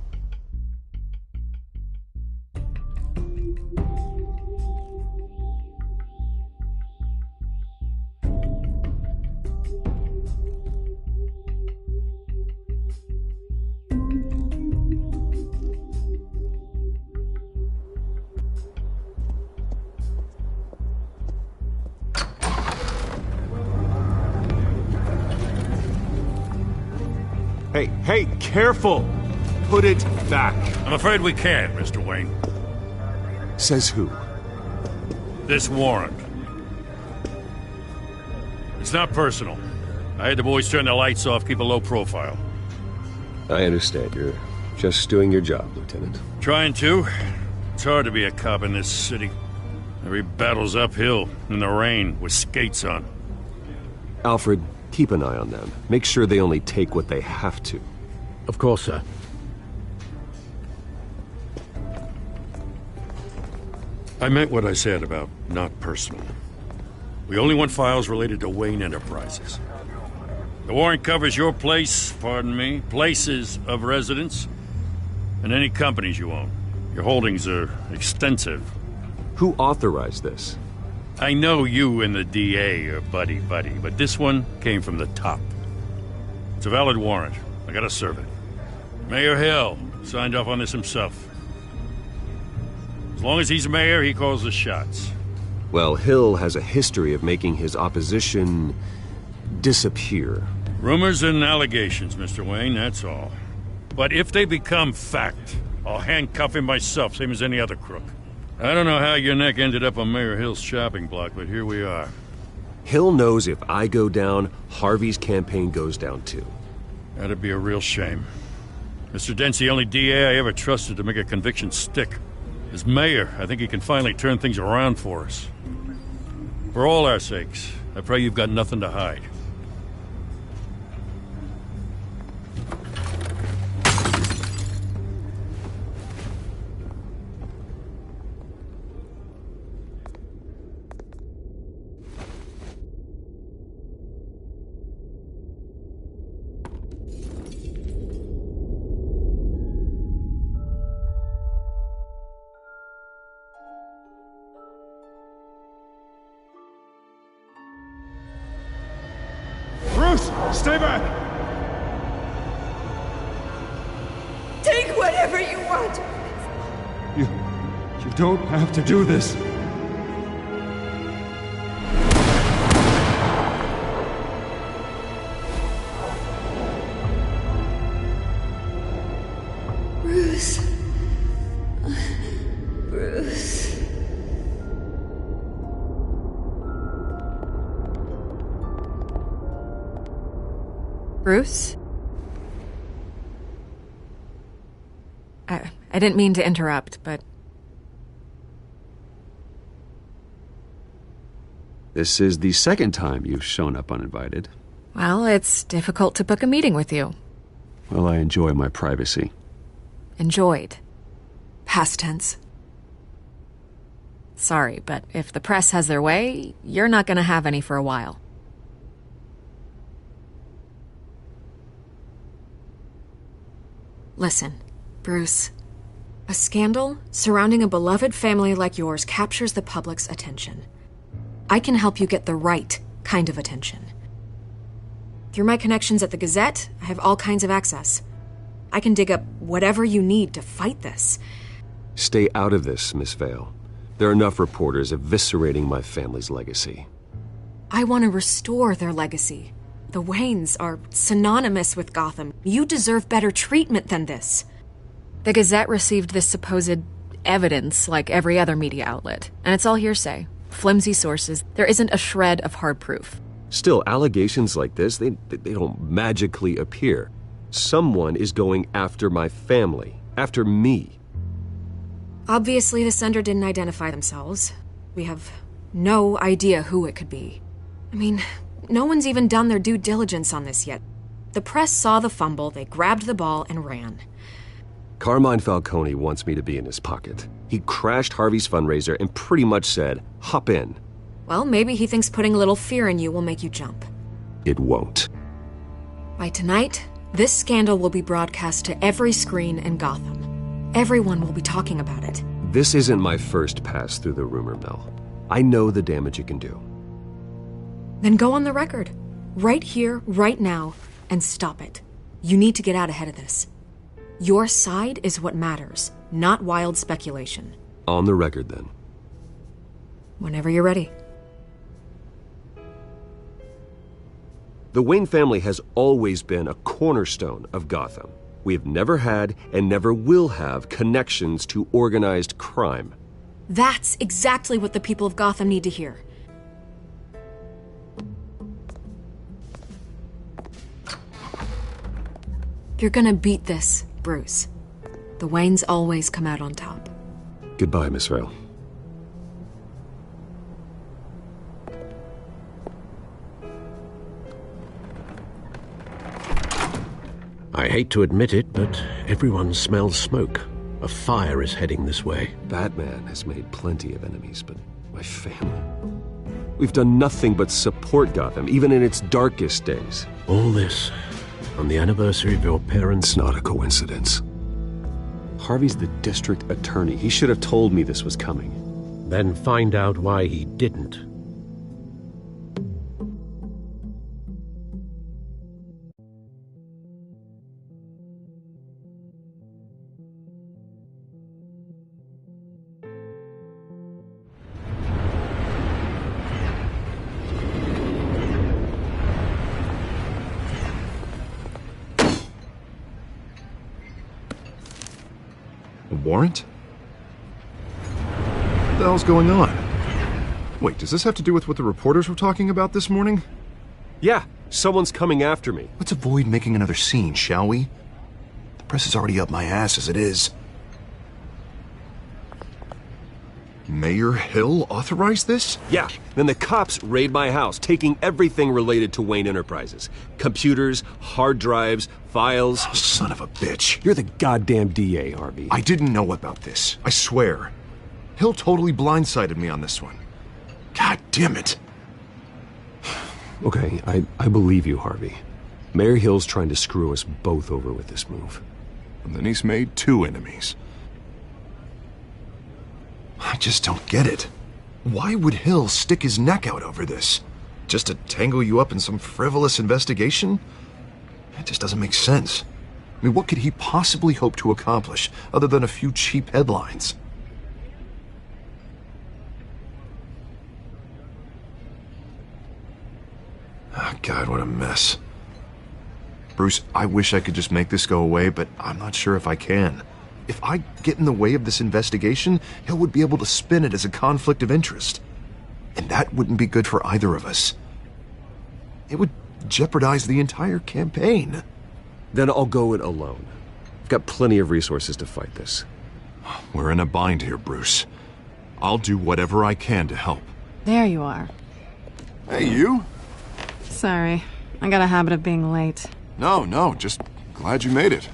[SPEAKER 6] Hey, careful! Put it back.
[SPEAKER 12] I'm afraid we can't, Mr. Wayne.
[SPEAKER 6] Says who?
[SPEAKER 12] This warrant. It's not personal. I had the boys turn the lights off, keep a low profile.
[SPEAKER 9] I understand. You're just doing your job, Lieutenant.
[SPEAKER 12] Trying to. It's hard to be a cop in this city. Every battle's uphill, in the rain, with skates on.
[SPEAKER 9] Alfred, keep an eye on them. Make sure they only take what they have to.
[SPEAKER 7] Of course, sir.
[SPEAKER 12] I meant what I said about not personal. We only want files related to Wayne Enterprises. The warrant covers your places of residence, and any companies you own. Your holdings are extensive.
[SPEAKER 9] Who authorized this?
[SPEAKER 12] I know you and the DA are buddy-buddy, but this one came from the top. It's a valid warrant. I gotta serve it. Mayor Hill signed off on this himself. As long as he's mayor, he calls the shots.
[SPEAKER 9] Well, Hill has a history of making his opposition disappear.
[SPEAKER 12] Rumors and allegations, Mr. Wayne, that's all. But if they become fact, I'll handcuff him myself, same as any other crook. I don't know how your neck ended up on Mayor Hill's shopping block, but here we are.
[SPEAKER 9] Hill knows if I go down, Harvey's campaign goes down too.
[SPEAKER 12] That'd be a real shame. Mr. Dent's the only DA I ever trusted to make a conviction stick. As mayor, I think he can finally turn things around for us. For all our sakes, I pray you've got nothing to hide.
[SPEAKER 3] Stay back!
[SPEAKER 11] Take whatever you want.
[SPEAKER 6] You don't have to do this.
[SPEAKER 11] Bruce. Bruce.
[SPEAKER 1] Bruce? I didn't mean to interrupt, but...
[SPEAKER 6] This is the second time you've shown up uninvited.
[SPEAKER 1] Well, it's difficult to book a meeting with you.
[SPEAKER 6] Well, I enjoy my privacy.
[SPEAKER 1] Enjoyed. Past tense. Sorry, but if the press has their way, you're not gonna have any for a while. Listen, Bruce. A scandal surrounding a beloved family like yours captures the public's attention. I can help you get the right kind of attention. Through my connections at the Gazette, I have all kinds of access. I can dig up whatever you need to fight this.
[SPEAKER 9] Stay out of this, Miss Vale. There are enough reporters eviscerating my family's legacy.
[SPEAKER 1] I want to restore their legacy. The Waynes are synonymous with Gotham. You deserve better treatment than this. The Gazette received this supposed evidence like every other media outlet, and it's all hearsay. Flimsy sources. There isn't a shred of hard proof.
[SPEAKER 9] Still, allegations like this, they don't magically appear. Someone is going after my family, after me.
[SPEAKER 1] Obviously, the sender didn't identify themselves. We have no idea who it could be. I mean, no one's even done their due diligence on this yet. The press saw the fumble, they grabbed the ball and ran.
[SPEAKER 9] Carmine Falcone wants me to be in his pocket. He crashed Harvey's fundraiser and pretty much said, hop in.
[SPEAKER 1] Well, maybe he thinks putting a little fear in you will make you jump.
[SPEAKER 9] It won't.
[SPEAKER 1] By tonight, this scandal will be broadcast to every screen in Gotham. Everyone will be talking about it.
[SPEAKER 9] This isn't my first pass through the rumor mill. I know the damage it can do.
[SPEAKER 1] Then go on the record. Right here, right now, and stop it. You need to get out ahead of this. Your side is what matters, not wild speculation.
[SPEAKER 9] On the record, then.
[SPEAKER 1] Whenever you're ready.
[SPEAKER 9] The Wayne family has always been a cornerstone of Gotham. We have never had and never will have connections to organized crime.
[SPEAKER 1] That's exactly what the people of Gotham need to hear. You're gonna beat this, Bruce. The Waynes always come out on top.
[SPEAKER 9] Goodbye, Miss Vale.
[SPEAKER 7] I hate to admit it, but everyone smells smoke. A fire is heading this way.
[SPEAKER 9] Batman has made plenty of enemies, but my family... We've done nothing but support Gotham, even in its darkest days.
[SPEAKER 7] All this on the anniversary of your parents'...
[SPEAKER 9] It's not a coincidence. Harvey's the district attorney. He should have told me this was coming.
[SPEAKER 7] Then find out why he didn't.
[SPEAKER 8] Warrant? What the hell's going on? Wait, does this have to do with what the reporters were talking about this morning?
[SPEAKER 9] Yeah, someone's coming after me.
[SPEAKER 8] Let's avoid making another scene, shall we? The press is already up my ass as it is. Mayor Hill authorized this?
[SPEAKER 9] Yeah, then the cops raid my house, taking everything related to Wayne Enterprises. Computers, hard drives, files.
[SPEAKER 8] Oh, son of a bitch.
[SPEAKER 9] You're the goddamn DA, Harvey.
[SPEAKER 8] I didn't know about this. I swear. Hill totally blindsided me on this one. God damn it.
[SPEAKER 9] Okay, I believe you, Harvey. Mayor Hill's trying to screw us both over with this move.
[SPEAKER 8] And then he's made two enemies. I just don't get it. Why would Hill stick his neck out over this? Just to tangle you up in some frivolous investigation? It just doesn't make sense. I mean, what could he possibly hope to accomplish other than a few cheap headlines? Oh, God, what a mess. Bruce, I wish I could just make this go away, but I'm not sure if I can. If I get in the way of this investigation, Hill would be able to spin it as a conflict of interest. And that wouldn't be good for either of us. It would jeopardize the entire campaign.
[SPEAKER 9] Then I'll go it alone. I've got plenty of resources to fight this.
[SPEAKER 8] We're in a bind here, Bruce. I'll do whatever I can to help.
[SPEAKER 18] There you are.
[SPEAKER 8] Hey, you?
[SPEAKER 18] Sorry, I got a habit of being late.
[SPEAKER 8] No, just glad you made it.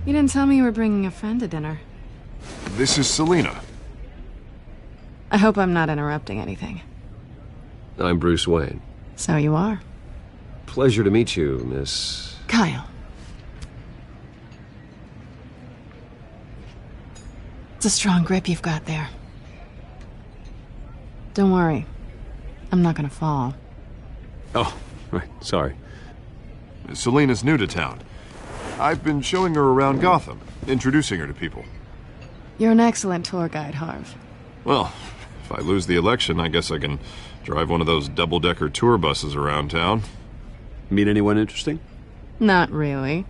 [SPEAKER 18] You didn't tell me you were bringing a friend to dinner.
[SPEAKER 8] This is Selina.
[SPEAKER 18] I hope I'm not interrupting anything.
[SPEAKER 9] I'm Bruce Wayne.
[SPEAKER 18] So you are.
[SPEAKER 9] Pleasure to meet you, Miss...
[SPEAKER 18] Kyle. It's a strong grip you've got there. Don't worry. I'm not gonna fall.
[SPEAKER 9] Oh, right, sorry.
[SPEAKER 8] Selina's new to town. I've been showing her around Gotham, introducing her to people.
[SPEAKER 18] You're an excellent tour guide, Harv.
[SPEAKER 8] Well, if I lose the election, I guess I can drive one of those double-decker tour buses around town.
[SPEAKER 9] Meet anyone interesting?
[SPEAKER 18] Not really.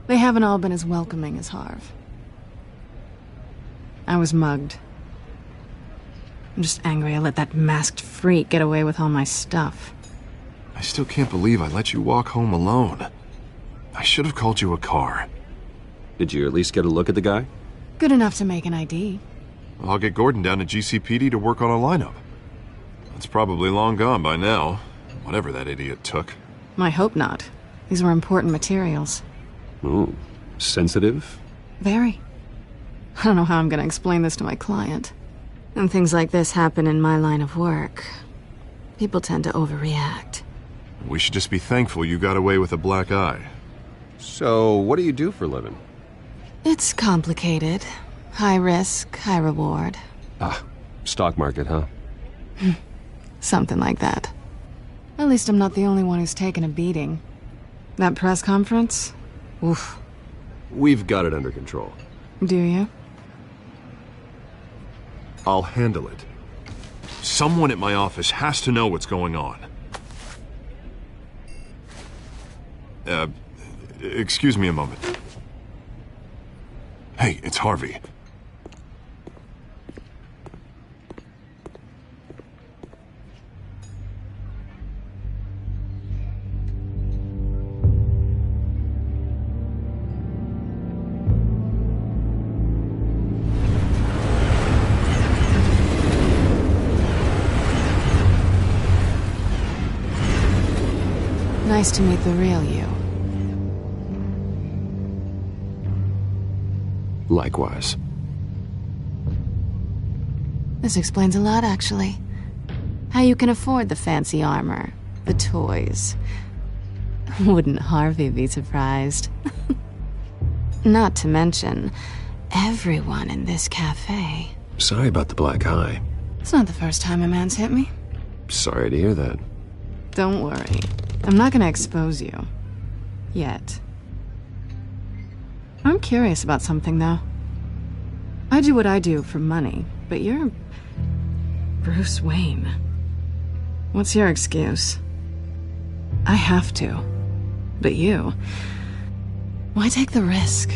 [SPEAKER 18] They haven't all been as welcoming as Harv. I was mugged. I'm just angry I let that masked freak get away with all my stuff.
[SPEAKER 8] I still can't believe I let you walk home alone. I should have called you a car.
[SPEAKER 9] Did you at least get a look at the guy?
[SPEAKER 18] Good enough to make an ID.
[SPEAKER 8] I'll get Gordon down to GCPD to work on a lineup. It's probably long gone by now, whatever that idiot took.
[SPEAKER 18] I hope not. These were important materials.
[SPEAKER 9] Ooh, sensitive?
[SPEAKER 18] Very. I don't know how I'm gonna explain this to my client. And things like this happen in my line of work. People tend to overreact.
[SPEAKER 8] We should just be thankful you got away with a black eye.
[SPEAKER 9] So, what do you do for a living?
[SPEAKER 18] It's complicated. High risk, high reward.
[SPEAKER 9] Ah, stock market, huh?
[SPEAKER 18] Something like that. At least I'm not the only one who's taken a beating. That press conference? Oof.
[SPEAKER 9] We've got it under control.
[SPEAKER 18] Do you?
[SPEAKER 8] I'll handle it. Someone at my office has to know what's going on. Excuse me a moment. Hey, it's Harvey.
[SPEAKER 18] Nice to meet the real you.
[SPEAKER 9] Likewise.
[SPEAKER 18] This explains a lot, actually. How you can afford the fancy armor, the toys. Wouldn't Harvey be surprised? Not to mention, everyone in this cafe.
[SPEAKER 9] Sorry about the black eye.
[SPEAKER 18] It's not the first time a man's hit me.
[SPEAKER 9] Sorry to hear that.
[SPEAKER 18] Don't worry. I'm not gonna expose you. Yet. I'm curious about something, though. I do what I do for money, but you're... Bruce Wayne. What's your excuse? I have to. But you... Why take the risk?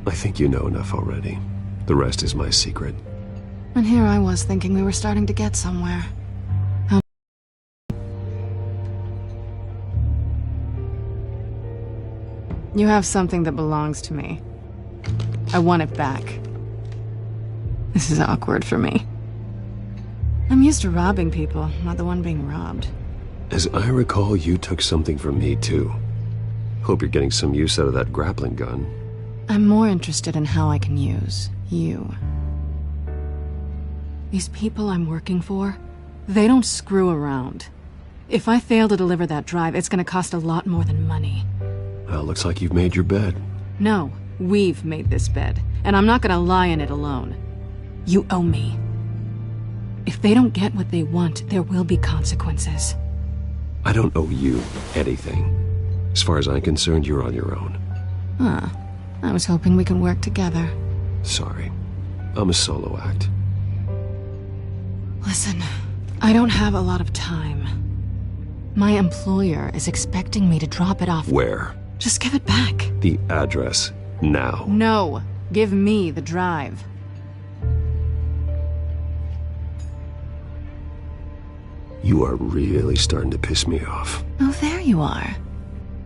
[SPEAKER 9] I think you know enough already. The rest is my secret.
[SPEAKER 18] And here I was thinking we were starting to get somewhere. You have something that belongs to me. I want it back. This is awkward for me. I'm used to robbing people, not the one being robbed.
[SPEAKER 9] As I recall, you took something from me, too. Hope you're getting some use out of that grappling gun.
[SPEAKER 18] I'm more interested in how I can use you. These people I'm working for, they don't screw around. If I fail to deliver that drive, it's gonna cost a lot more than money.
[SPEAKER 9] Well, looks like you've made your bed.
[SPEAKER 18] No, we've made this bed, and I'm not gonna lie in it alone. You owe me. If they don't get what they want, there will be consequences.
[SPEAKER 9] I don't owe you anything. As far as I'm concerned, you're on your own.
[SPEAKER 18] Huh. I was hoping we could work together.
[SPEAKER 9] Sorry. I'm a solo act.
[SPEAKER 18] Listen, I don't have a lot of time. My employer is expecting me to drop it off.
[SPEAKER 9] Where?
[SPEAKER 18] Just give it back.
[SPEAKER 9] The address Now.
[SPEAKER 18] No. Give me the drive.
[SPEAKER 9] You are really starting to piss me off.
[SPEAKER 18] Oh, there you are.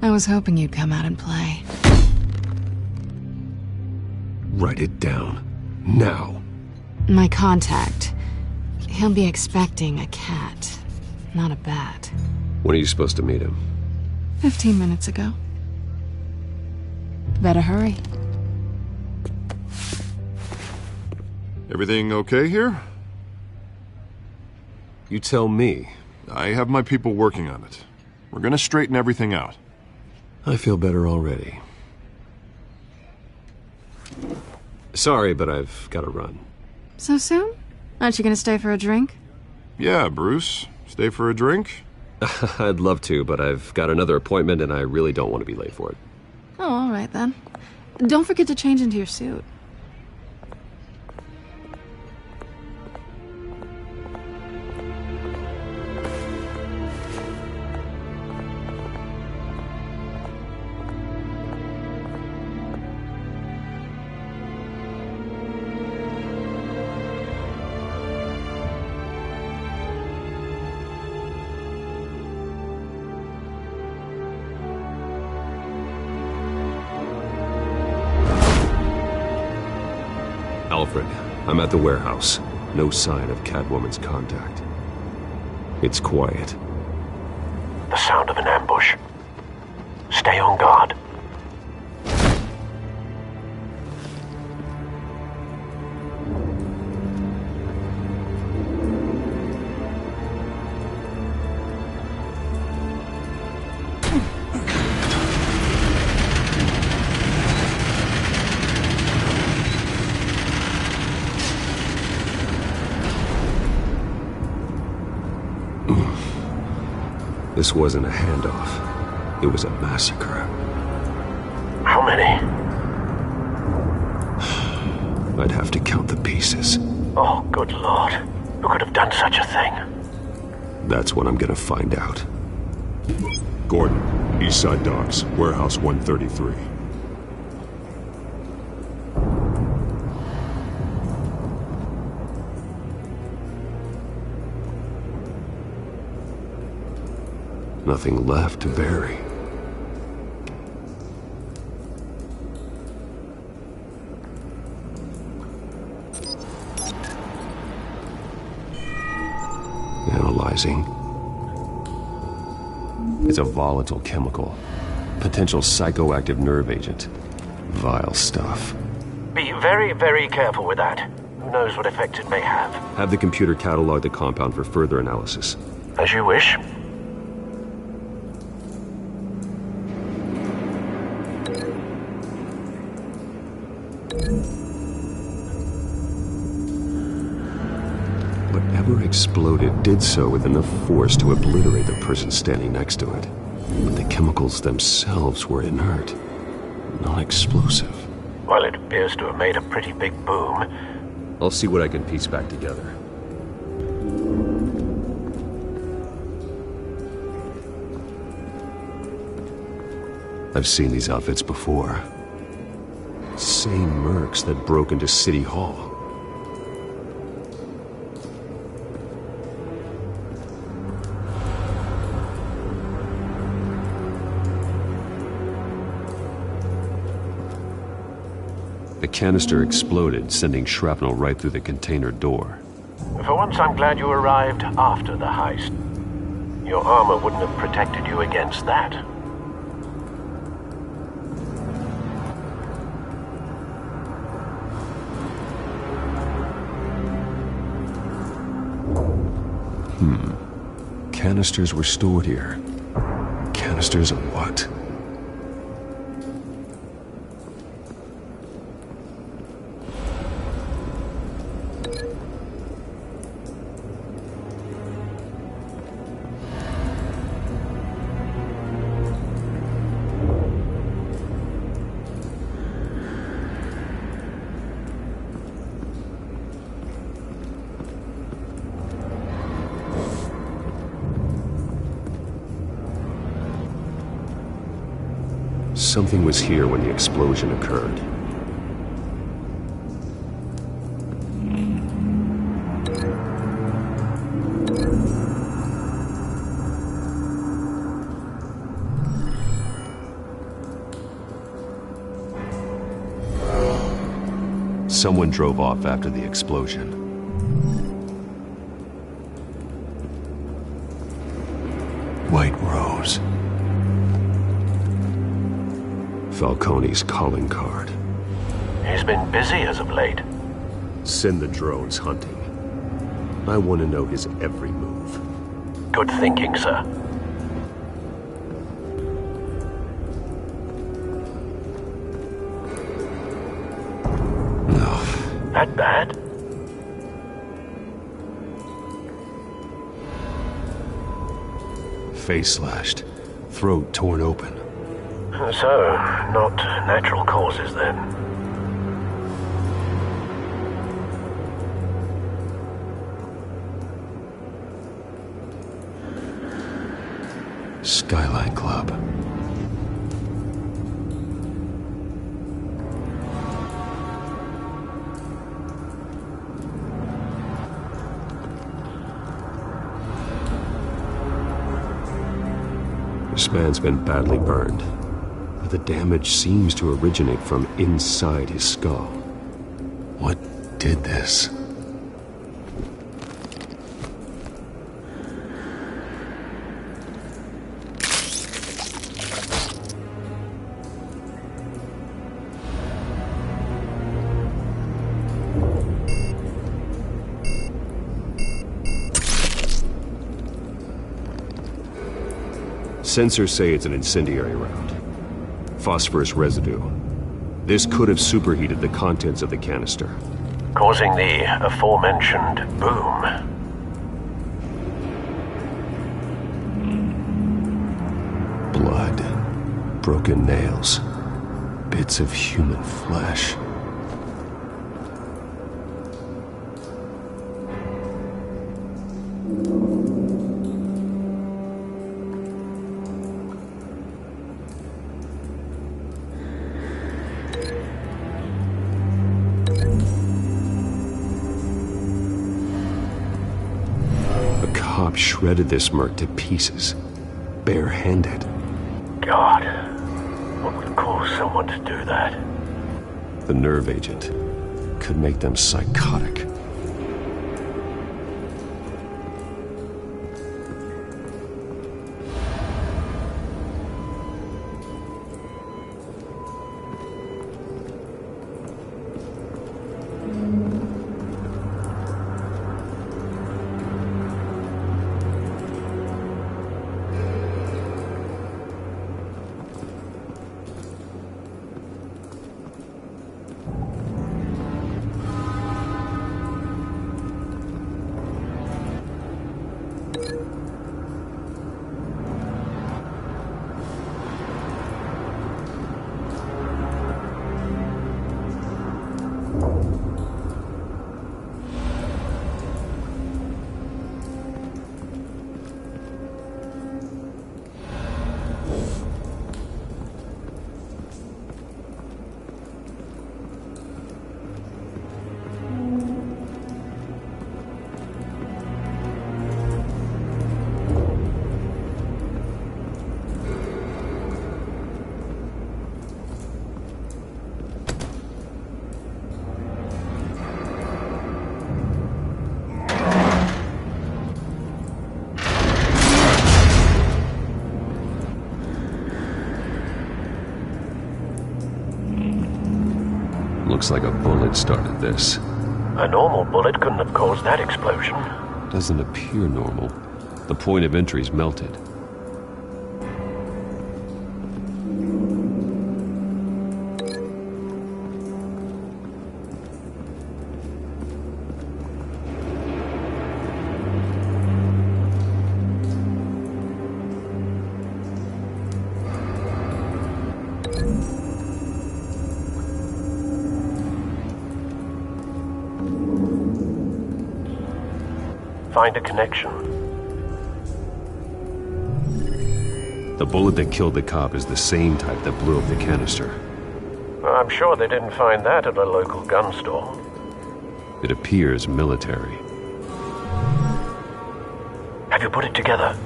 [SPEAKER 18] I was hoping you'd come out and play.
[SPEAKER 9] Write it down. Now.
[SPEAKER 18] My contact. He'll be expecting a cat, not a bat.
[SPEAKER 9] When are you supposed to meet him?
[SPEAKER 18] 15 minutes ago. Better hurry.
[SPEAKER 8] Everything okay here?
[SPEAKER 9] You tell me.
[SPEAKER 8] I have my people working on it. We're gonna straighten everything out.
[SPEAKER 9] I feel better already. Sorry, but I've got to run.
[SPEAKER 18] So soon? Aren't you gonna stay for a drink?
[SPEAKER 8] Yeah, Bruce. Stay for a drink?
[SPEAKER 9] I'd love to, but I've got another appointment and I really don't want to be late for it.
[SPEAKER 18] Oh, all right then. Don't forget to change into your suit.
[SPEAKER 9] Alfred, I'm at the warehouse. No sign of Catwoman's contact. It's quiet.
[SPEAKER 17] The sound of an ambush. Stay on guard.
[SPEAKER 9] This wasn't a handoff. It was a massacre.
[SPEAKER 17] How many?
[SPEAKER 9] I'd have to count the pieces.
[SPEAKER 17] Oh, good Lord. Who could have done such a thing?
[SPEAKER 9] That's what I'm gonna find out.
[SPEAKER 3] Gordon, Eastside Docks, Warehouse 133.
[SPEAKER 9] Nothing left to bury. Analyzing. It's a volatile chemical. Potential psychoactive nerve agent. Vile stuff.
[SPEAKER 17] Be very, very careful with that. Who knows what effect it may have.
[SPEAKER 9] Have the computer catalog the compound for further analysis.
[SPEAKER 17] As you wish.
[SPEAKER 9] Whatever exploded did so with enough force to obliterate the person standing next to it. But the chemicals themselves were inert, not explosive.
[SPEAKER 17] Well, it appears to have made a pretty big boom.
[SPEAKER 9] I'll see what I can piece back together. I've seen these outfits before. Same mercs that broke into City Hall. The canister exploded, sending shrapnel right through the container door.
[SPEAKER 17] For once, I'm glad you arrived after the heist. Your armor wouldn't have protected you against that.
[SPEAKER 9] Canisters were stored here. Canisters of what? Something was here when the explosion occurred. Someone drove off after the explosion. White Rose. Falcone's calling card.
[SPEAKER 17] He's been busy as of late.
[SPEAKER 9] Send the drones hunting. I want to know his every move.
[SPEAKER 17] Good thinking, sir. That bad?
[SPEAKER 9] Face slashed, throat torn open.
[SPEAKER 17] So, not natural causes then.
[SPEAKER 9] Skyline Club. This man's been badly burned, but the damage seems to originate from inside his skull. What did this? Sensors say it's an incendiary round. Phosphorus residue. This could have superheated the contents of the canister,
[SPEAKER 17] causing the aforementioned boom.
[SPEAKER 9] Blood, broken nails, bits of human flesh. Shredded this merc to pieces, barehanded.
[SPEAKER 17] God, what would cause someone to do that?
[SPEAKER 9] The nerve agent could make them psychotic. Looks like a bullet started this.
[SPEAKER 17] A normal bullet couldn't have caused that explosion.
[SPEAKER 9] Doesn't appear normal. The point of entry's melted.
[SPEAKER 17] Find a connection.
[SPEAKER 6] The bullet that killed the cop is the same type that blew up the canister.
[SPEAKER 17] I'm sure they didn't find that at a local gun store.
[SPEAKER 6] It appears military.
[SPEAKER 17] Have you put it together?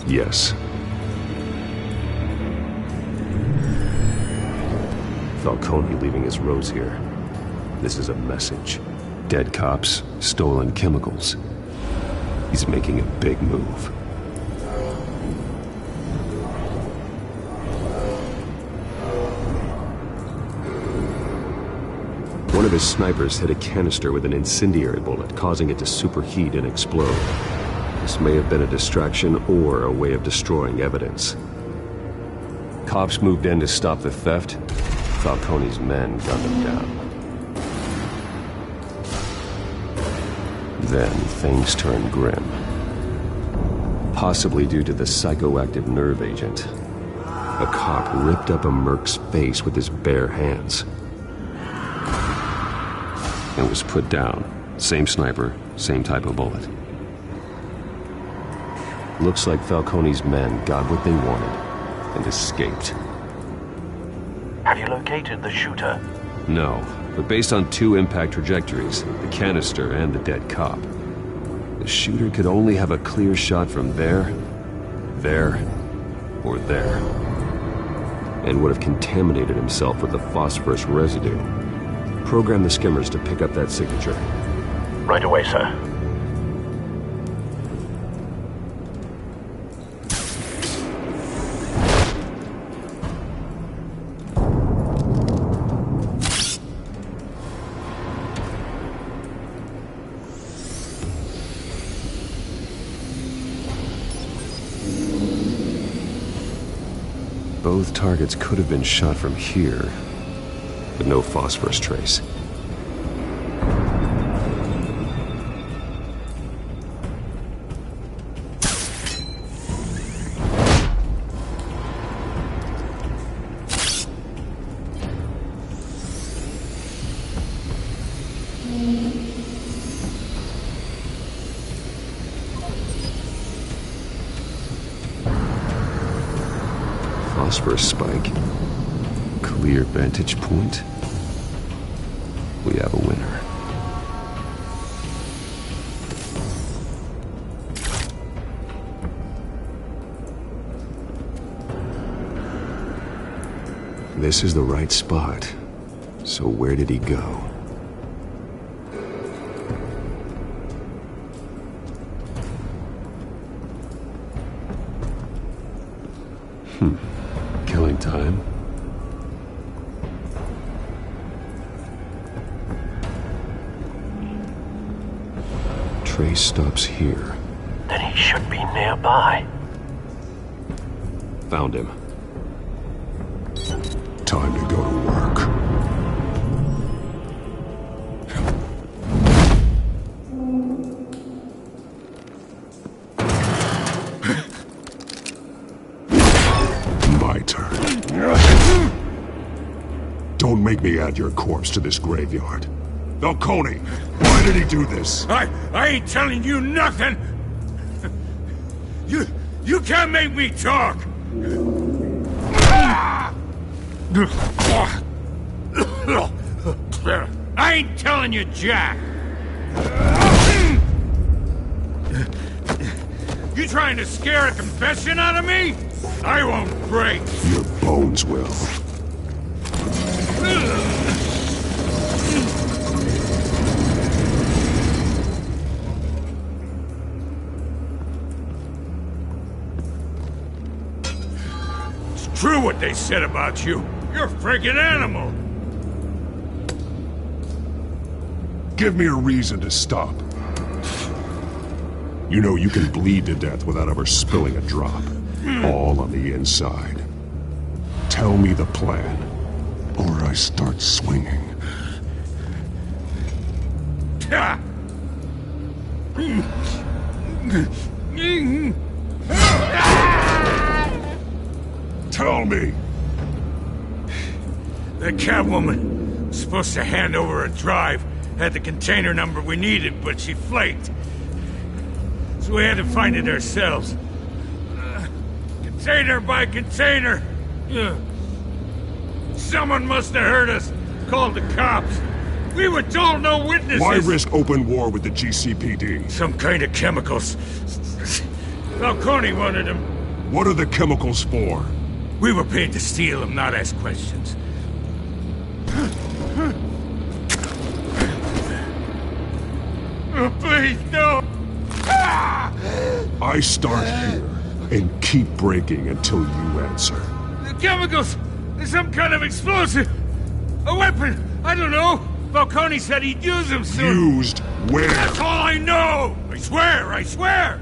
[SPEAKER 6] Yes. Falcone leaving his rose here. This is a message. Dead cops, stolen chemicals. He's making a big move. One of his snipers hit a canister with an incendiary bullet, causing it to superheat and explode. This may have been a distraction or a way of destroying evidence. Cops moved in to stop the theft. Falcone's men gunned him down. Then things turned grim. Possibly due to the psychoactive nerve agent. A cop ripped up a merc's face with his bare hands. And was put down. Same sniper, same type of bullet. Looks like Falcone's men got what they wanted and escaped.
[SPEAKER 17] Have you located the shooter?
[SPEAKER 6] No, but based on two impact trajectories, the canister and the dead cop, the shooter could only have a clear shot from there, or there, and would have contaminated himself with the phosphorus residue. Program the skimmers to pick up that signature.
[SPEAKER 17] Right away, sir.
[SPEAKER 6] Both targets could have been shot from here, but no phosphorus trace. Phosphorus spike. Clear vantage point. We have a winner. This is the right spot. So where did he go? Killing time. Trace stops here.
[SPEAKER 17] Then he should be nearby.
[SPEAKER 6] Found him.
[SPEAKER 3] Time to go to work. My turn. Don't make me add your corpse to this graveyard. Falcone, why did he do this?
[SPEAKER 12] I ain't telling you nothing! You can't make me talk! I ain't telling you jack! You trying to scare a confession out of me? I won't break!
[SPEAKER 3] Your bones will.
[SPEAKER 12] It's true what they said about you. You're a friggin' animal!
[SPEAKER 3] Give me a reason to stop. You know you can bleed to death without ever spilling a drop. All on the inside. Tell me the plan, or I start swinging. Tell me!
[SPEAKER 12] That Catwoman was supposed to hand over a drive, had the container number we needed, but she flaked. So we had to find it ourselves.
[SPEAKER 4] Container by container. Ugh. Someone must have heard us. Called the cops. We were told no witnesses.
[SPEAKER 3] Why risk open war with the GCPD?
[SPEAKER 4] Some kind of chemicals. Falcone wanted them.
[SPEAKER 3] What are the chemicals for?
[SPEAKER 4] We were paid to steal them, not ask questions. Oh, please, no!
[SPEAKER 3] I start here and keep breaking until you answer.
[SPEAKER 4] The chemicals! Some kind of explosive! A weapon! I don't know! Falcone said he'd use them soon.
[SPEAKER 3] Used where?
[SPEAKER 4] That's all I know! I swear! I swear!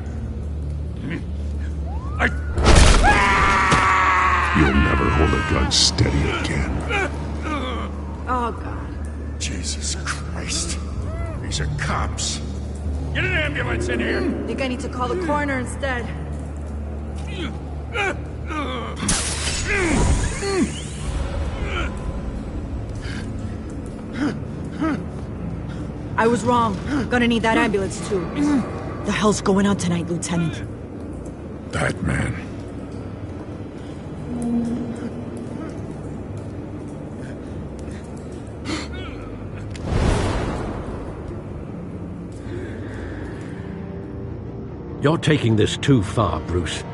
[SPEAKER 3] You'll never hold a gun steady again.
[SPEAKER 15] Oh, God.
[SPEAKER 12] Jesus Christ. These are cops.
[SPEAKER 4] Get an ambulance in here!
[SPEAKER 15] Think I need to call the coroner instead. I was wrong. Gonna need that ambulance, too. The hell's going on tonight, Lieutenant?
[SPEAKER 12] That man.
[SPEAKER 7] You're taking this too far, Bruce.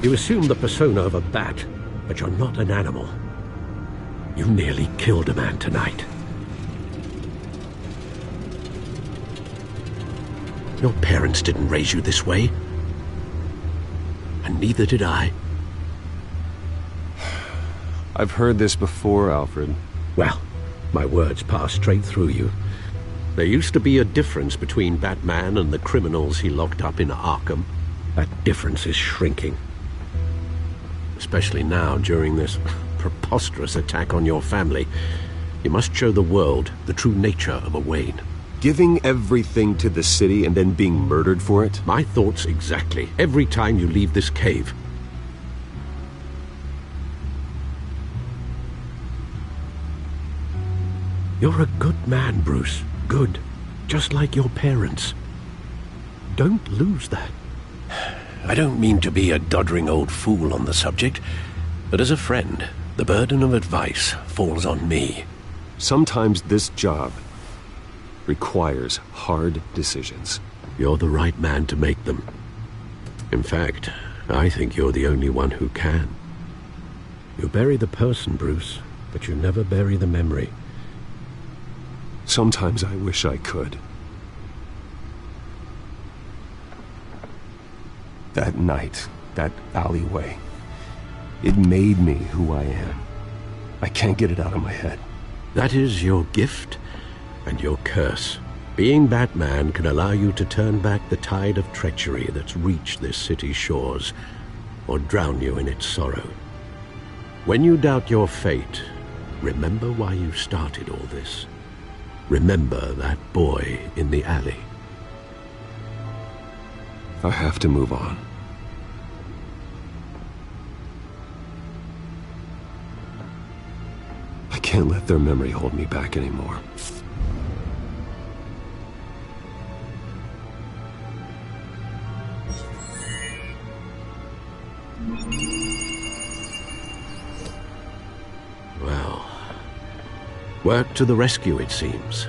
[SPEAKER 7] You assume the persona of a bat, but you're not an animal. You nearly killed a man tonight. Your parents didn't raise you this way. And neither did I.
[SPEAKER 9] I've heard this before, Alfred.
[SPEAKER 7] Well, my words pass straight through you. There used to be a difference between Batman and the criminals he locked up in Arkham. That difference is shrinking. Especially now, during this preposterous attack on your family. You must show the world the true nature of a Wayne.
[SPEAKER 9] Giving everything to the city and then being murdered for it?
[SPEAKER 7] My thoughts exactly. Every time you leave this cave. You're a good man, Bruce. Good. Just like your parents. Don't lose that. I don't mean to be a doddering old fool on the subject, but as a friend, the burden of advice falls on me.
[SPEAKER 9] Sometimes this job requires hard decisions.
[SPEAKER 7] You're the right man to make them. In fact, I think you're the only one who can. You bury the person, Bruce, but you never bury the memory.
[SPEAKER 9] Sometimes I wish I could. That night, that alleyway, it made me who I am. I can't get it out of my head.
[SPEAKER 7] That is your gift and your curse. Being Batman can allow you to turn back the tide of treachery that's reached this city's shores, or drown you in its sorrow. When you doubt your fate, remember why you started all this. Remember that boy in the alley.
[SPEAKER 9] I have to move on. I can't let their memory hold me back anymore.
[SPEAKER 7] Well, work to the rescue, it seems.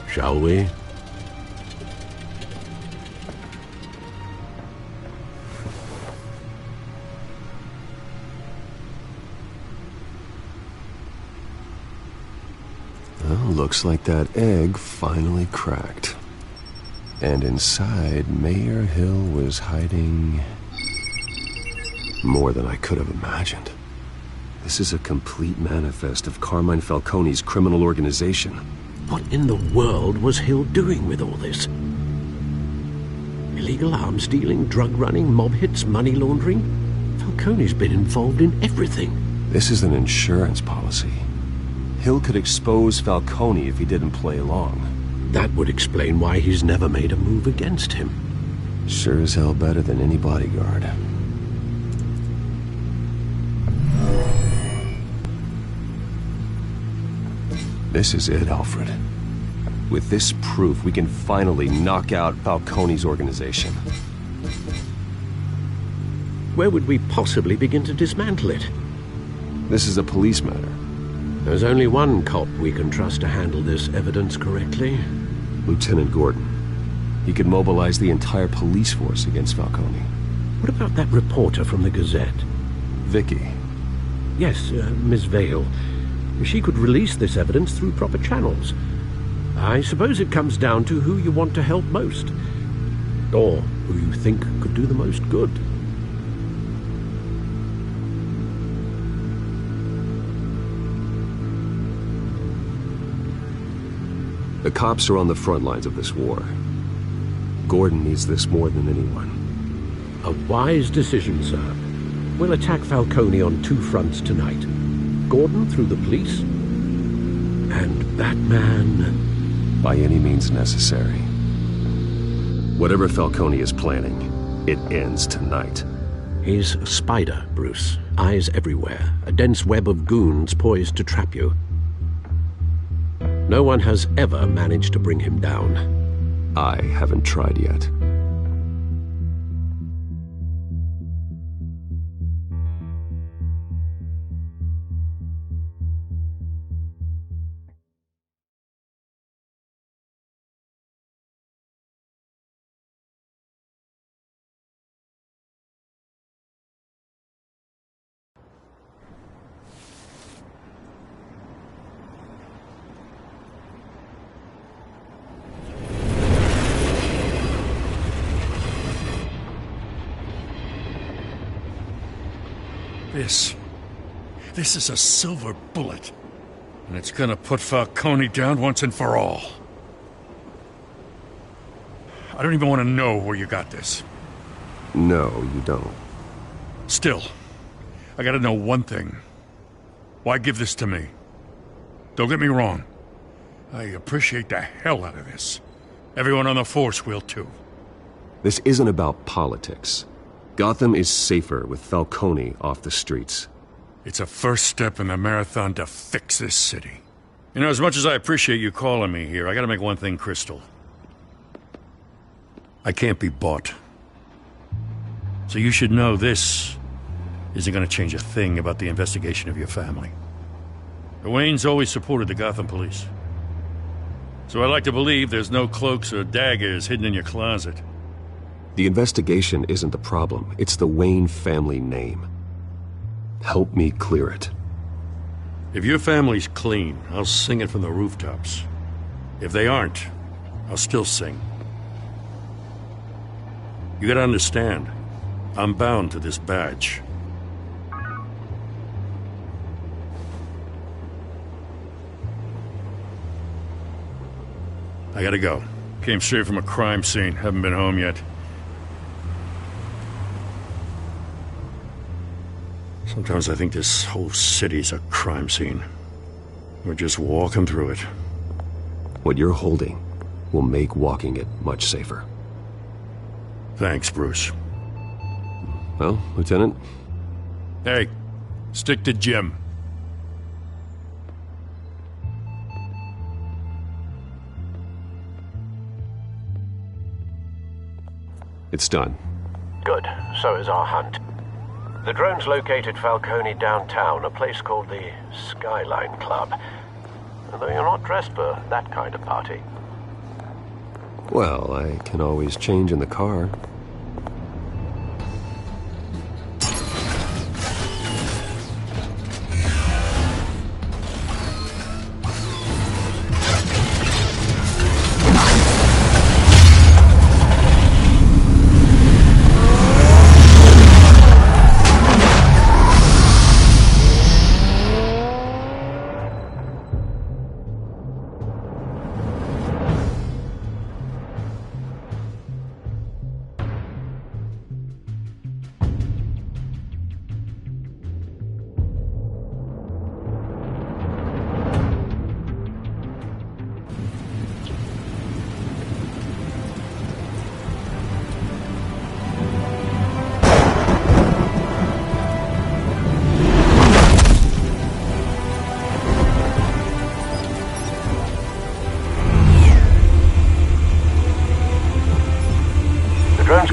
[SPEAKER 7] Shall we?
[SPEAKER 9] Well, looks like that egg finally cracked. And inside, Mayor Hill was hiding more than I could have imagined. This is a complete manifest of Carmine Falcone's criminal organization.
[SPEAKER 7] What in the world was Hill doing with all this? Illegal arms dealing, drug running, mob hits, money laundering? Falcone's been involved in everything.
[SPEAKER 9] This is an insurance policy. Hill could expose Falcone if he didn't play along.
[SPEAKER 7] That would explain why he's never made a move against him.
[SPEAKER 9] Sure as hell better than any bodyguard. This is it, Alfred. With this proof, we can finally knock out Falcone's organization.
[SPEAKER 7] Where would we possibly begin to dismantle it?
[SPEAKER 9] This is a police matter.
[SPEAKER 7] There's only one cop we can trust to handle this evidence correctly.
[SPEAKER 9] Lieutenant Gordon. He could mobilize the entire police force against Falcone.
[SPEAKER 7] What about that reporter from the Gazette?
[SPEAKER 9] Vicky.
[SPEAKER 7] Yes, Miss Vale. She could release this evidence through proper channels. I suppose it comes down to who you want to help most. Or who you think could do the most good.
[SPEAKER 9] The cops are on the front lines of this war. Gordon needs this more than anyone.
[SPEAKER 7] A wise decision, sir. We'll attack Falcone on two fronts tonight. Gordon through the police, and Batman...
[SPEAKER 9] by any means necessary. Whatever Falcone is planning, it ends tonight.
[SPEAKER 7] He's a spider, Bruce. Eyes everywhere. A dense web of goons poised to trap you. No one has ever managed to bring him down.
[SPEAKER 9] I haven't tried yet.
[SPEAKER 12] This is a silver bullet. And it's gonna put Falcone down once and for all. I don't even want to know where you got this.
[SPEAKER 9] No, you don't.
[SPEAKER 12] Still, I gotta know one thing. Why give this to me? Don't get me wrong. I appreciate the hell out of this. Everyone on the force will too.
[SPEAKER 9] This isn't about politics. Gotham is safer with Falcone off the streets.
[SPEAKER 12] It's a first step in the marathon to fix this city. You know, as much as I appreciate you calling me here, I gotta make one thing crystal. I can't be bought. So you should know this isn't gonna change a thing about the investigation of your family. The Waynes always supported the Gotham police. So I like to believe there's no cloaks or daggers hidden in your closet.
[SPEAKER 9] The investigation isn't the problem. It's the Wayne family name. Help me clear it.
[SPEAKER 12] If your family's clean, I'll sing it from the rooftops. If they aren't, I'll still sing. You gotta understand, I'm bound to this badge. I gotta go. Came straight from a crime scene. Haven't been home yet. Sometimes I think this whole city's a crime scene. We're just walking through it.
[SPEAKER 9] What you're holding will make walking it much safer.
[SPEAKER 12] Thanks, Bruce.
[SPEAKER 9] Well, Lieutenant?
[SPEAKER 12] Hey, stick to Jim.
[SPEAKER 9] It's done.
[SPEAKER 17] Good. So is our hunt. The drones located Falcone downtown, a place called the Skyline Club. Although you're not dressed for that kind of party.
[SPEAKER 9] Well, I can always change in the car.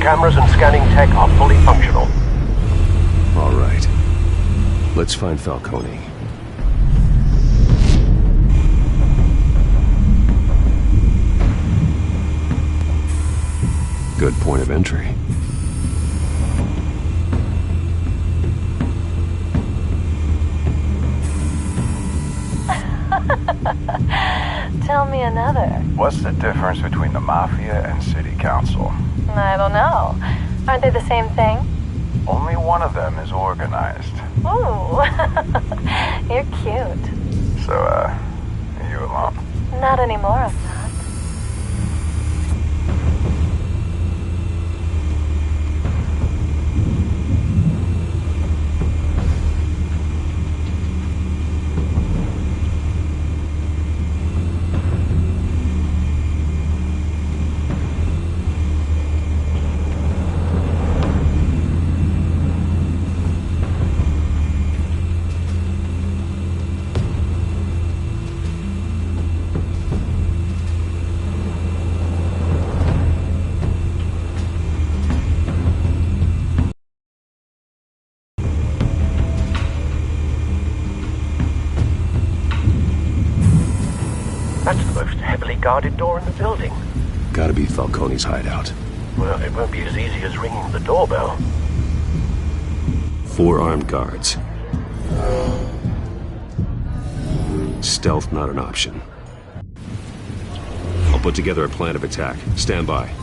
[SPEAKER 17] cameras and scanning tech are fully functional.
[SPEAKER 6] All right. Let's find Falcone. Good point of entry.
[SPEAKER 19] Tell me another.
[SPEAKER 20] What's the difference between the Mafia and City Council?
[SPEAKER 19] I don't know. Aren't they the same thing?
[SPEAKER 20] Only one of them is organized.
[SPEAKER 19] Ooh, you're cute.
[SPEAKER 20] So, are you alone?
[SPEAKER 19] Not anymore, I'm not.
[SPEAKER 17] That's the most heavily guarded door in the building.
[SPEAKER 6] Gotta be Falcone's hideout.
[SPEAKER 17] Well, it won't be as easy as ringing the doorbell.
[SPEAKER 6] 4 armed guards. Stealth not an option. I'll put together a plan of attack. Stand by.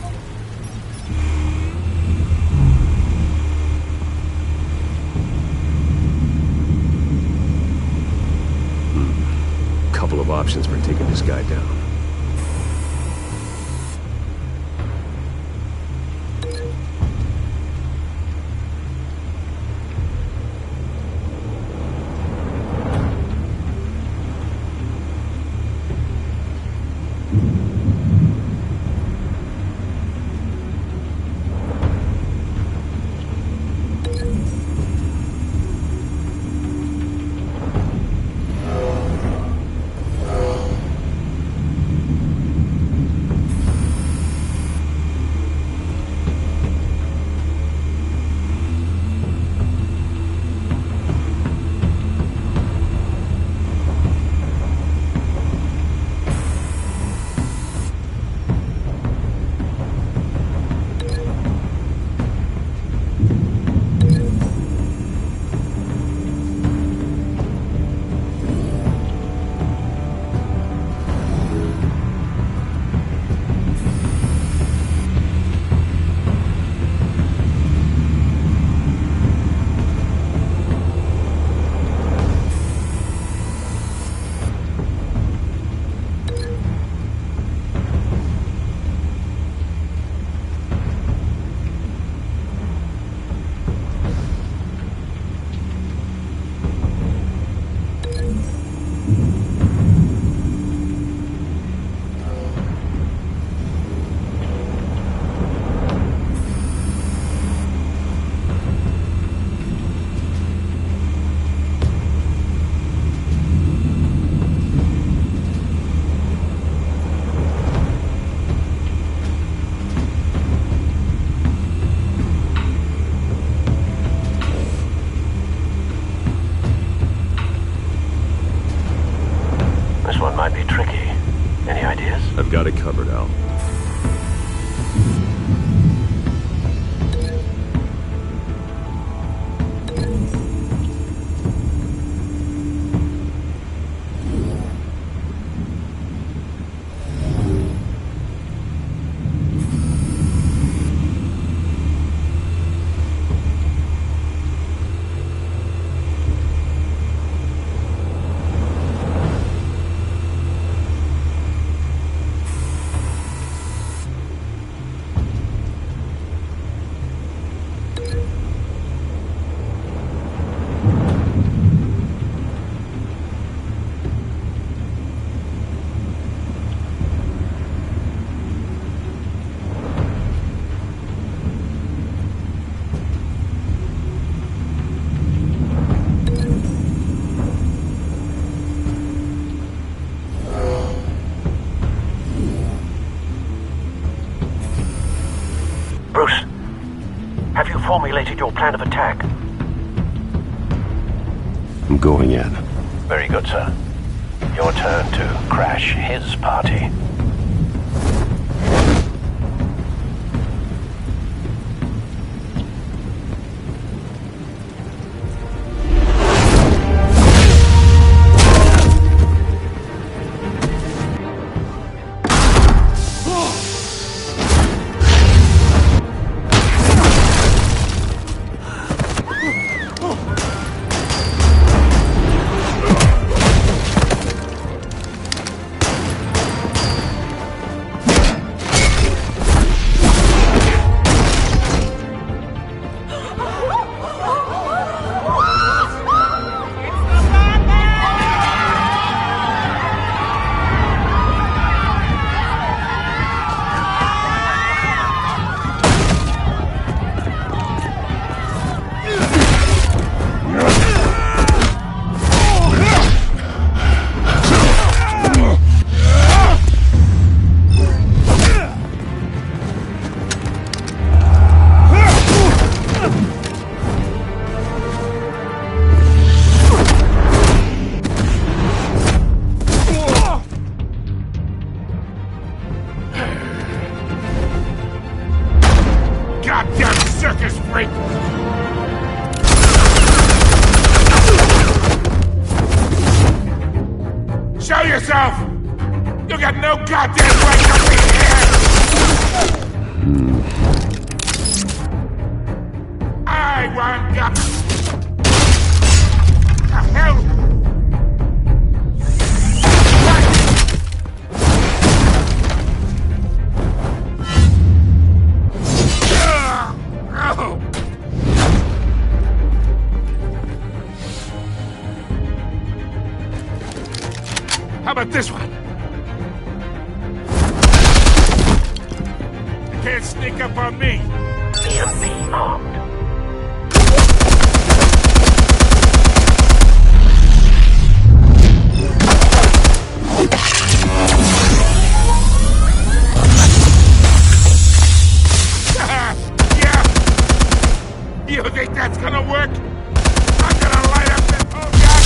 [SPEAKER 6] Couple of options for taking this guy down.
[SPEAKER 17] formulated your plan of attack?
[SPEAKER 6] I'm going in.
[SPEAKER 17] Very good, sir. Your turn to crash his party.
[SPEAKER 12] Goddamn circus freak! Show yourself! You got no goddamn right to be here! I want you! The hell? How about this one? You can't sneak up on me.
[SPEAKER 17] EMP armed.
[SPEAKER 12] Yeah. You think that's gonna work? I'm gonna light up this whole guy.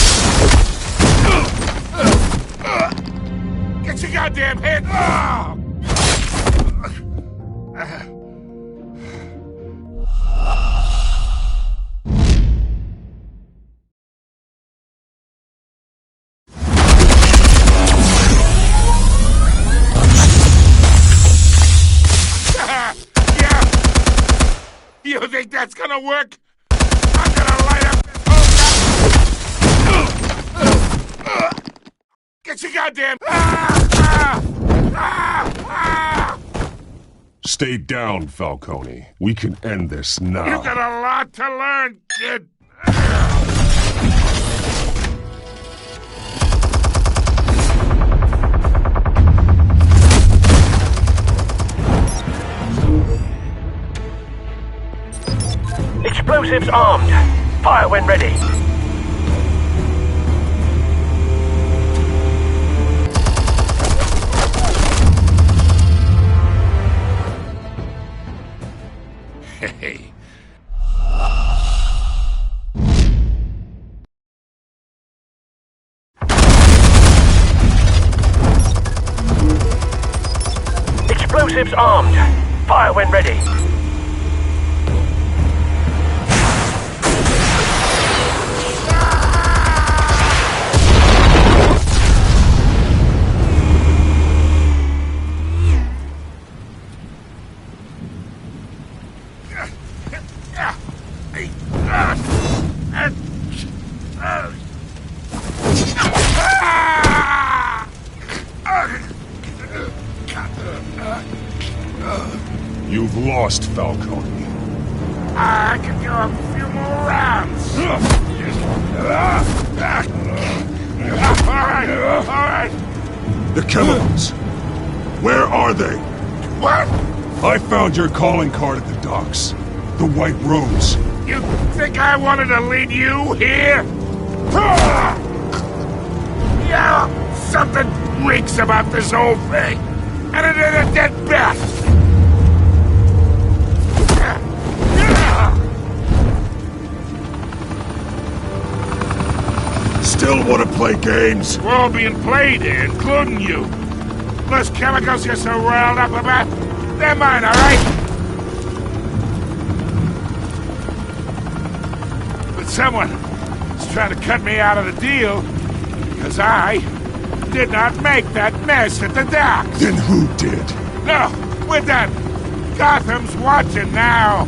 [SPEAKER 12] Get your goddamn head! Yeah! You think that's gonna work? I'm gonna light up this whole guy. Get your goddamn...
[SPEAKER 3] Stay down, Falcone. We can end this now.
[SPEAKER 12] You got a lot to learn, kid.
[SPEAKER 17] Explosives armed. Fire when ready.
[SPEAKER 12] Hey.
[SPEAKER 17] Explosives armed. Fire when ready.
[SPEAKER 3] You've lost, Falcone.
[SPEAKER 12] I can go a few more rounds. All right.
[SPEAKER 3] The chemicals. Where are they?
[SPEAKER 12] What?
[SPEAKER 3] I found your calling card at the docks. The White Rose.
[SPEAKER 12] You think I wanted to lead you here? Yeah, something reeks about this whole thing. And it ain't a dead bat.
[SPEAKER 3] play games?
[SPEAKER 12] We're all being played here, including you. Those chemicals you're so riled up about, they're mine, all right? But someone is trying to cut me out of the deal because I did not make that mess at the docks.
[SPEAKER 3] Then who did?
[SPEAKER 12] No, we're done. Gotham's watching now.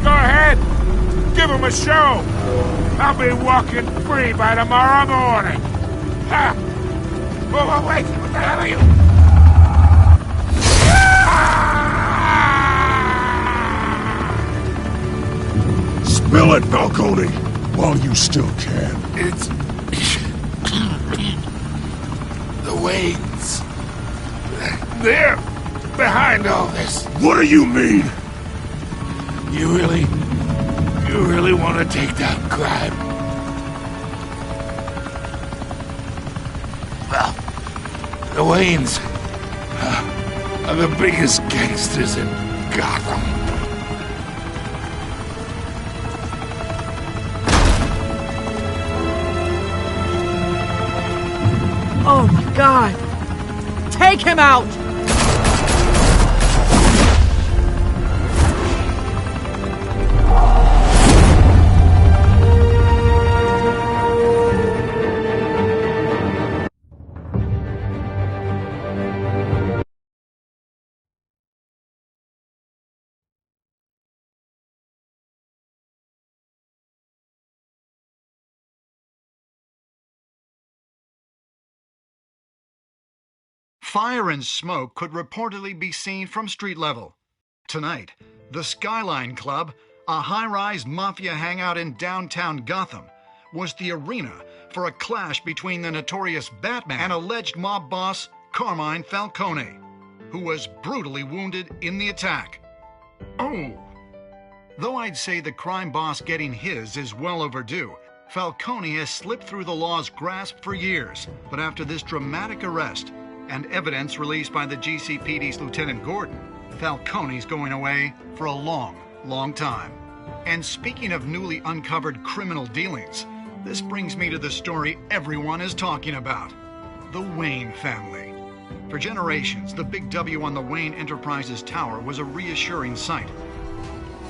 [SPEAKER 12] Go ahead. Give him a show. I'll be walking free by tomorrow morning. Ha! Oh, wait. What the hell are you?
[SPEAKER 3] Spill it, Falcone, while you still can.
[SPEAKER 12] It's... the Waynes. They're behind all this.
[SPEAKER 3] What do you mean?
[SPEAKER 12] You really want to take down crime? Well, the Waynes are the biggest gangsters in Gotham.
[SPEAKER 21] Oh my God! Take him out!
[SPEAKER 22] Fire and smoke could reportedly be seen from street level. Tonight, the Skyline Club, a high-rise mafia hangout in downtown Gotham, was the arena for a clash between the notorious Batman and alleged mob boss Carmine Falcone, who was brutally wounded in the attack. Oh! Though I'd say the crime boss getting his is well overdue, Falcone has slipped through the law's grasp for years. But after this dramatic arrest, and evidence released by the GCPD's Lieutenant Gordon, Falcone's going away for a long, long time. And speaking of newly uncovered criminal dealings, this brings me to the story everyone is talking about: the Wayne family. For generations, the big W on the Wayne Enterprises Tower was a reassuring sight.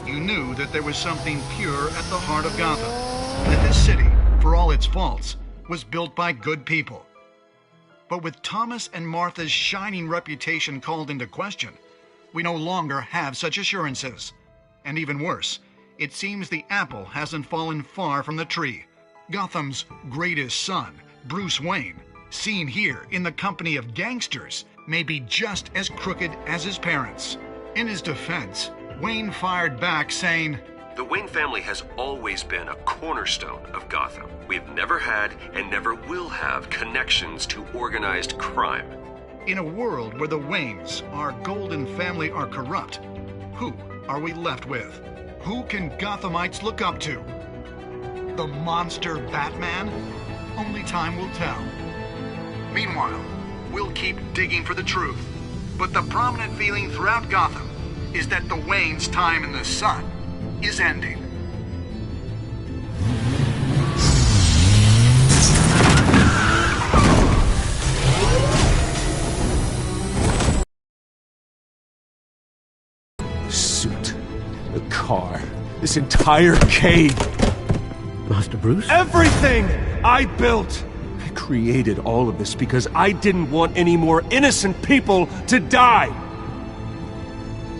[SPEAKER 22] You knew that there was something pure at the heart of Gotham, that this city, for all its faults, was built by good people. But with Thomas and Martha's shining reputation called into question, we no longer have such assurances. And even worse, it seems the apple hasn't fallen far from the tree. Gotham's greatest son, Bruce Wayne, seen here in the company of gangsters, may be just as crooked as his parents. In his defense, Wayne fired back saying,
[SPEAKER 6] "The Wayne family has always been a cornerstone of Gotham. We've never had and never will have connections to organized crime."
[SPEAKER 22] In a world where the Waynes, our golden family, are corrupt, who are we left with? Who can Gothamites look up to? The monster Batman? Only time will tell. Meanwhile, we'll keep digging for the truth. But the prominent feeling throughout Gotham is that the Waynes' time in the sun is ending.
[SPEAKER 2] Suit, the car, this entire cave.
[SPEAKER 7] Master Bruce?
[SPEAKER 2] Everything I built! I created all of this because I didn't want any more innocent people to die!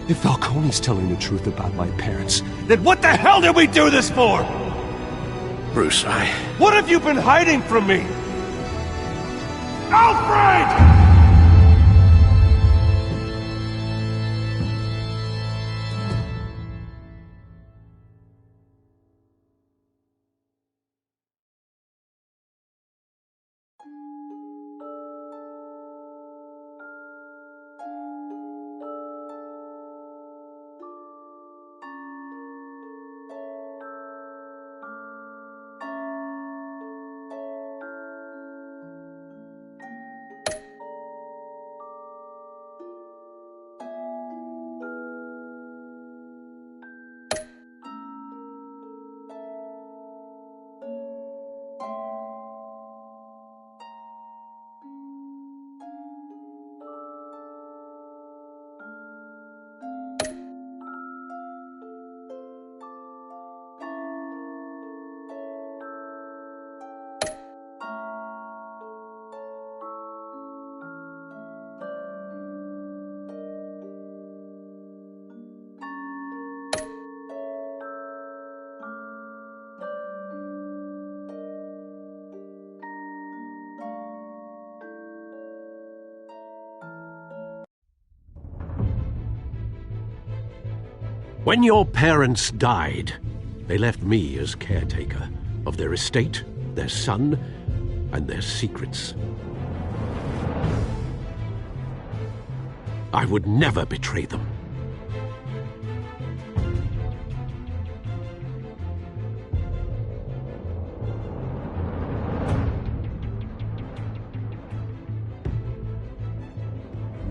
[SPEAKER 2] If Falcone's telling the truth about my parents, then what the hell did we do this for?
[SPEAKER 17] Bruce,
[SPEAKER 2] What have you been hiding from me? Alfred!
[SPEAKER 7] When your parents died, they left me as caretaker of their estate, their son, and their secrets. I would never betray them.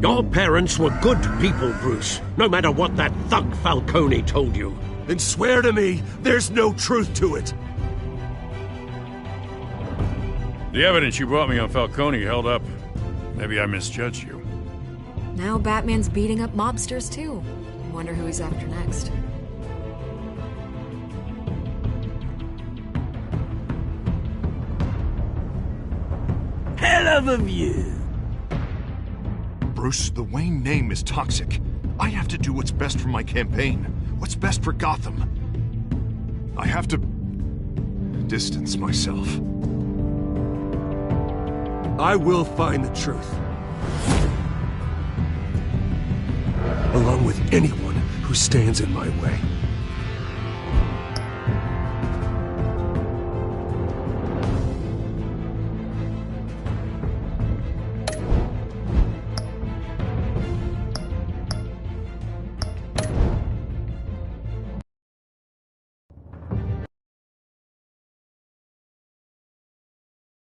[SPEAKER 7] Your parents were good people, Bruce, no matter what that thug Falcone told you.
[SPEAKER 2] Then swear to me there's no truth to it.
[SPEAKER 5] The evidence you brought me on Falcone held up. Maybe I misjudged you.
[SPEAKER 1] Now Batman's beating up mobsters, too. Wonder who he's after next.
[SPEAKER 10] Hell of a view.
[SPEAKER 8] Bruce, the Wayne name is toxic. I have to do what's best for my campaign. What's best for Gotham. I have to distance myself.
[SPEAKER 2] I will find the truth. Along with anyone who stands in my way.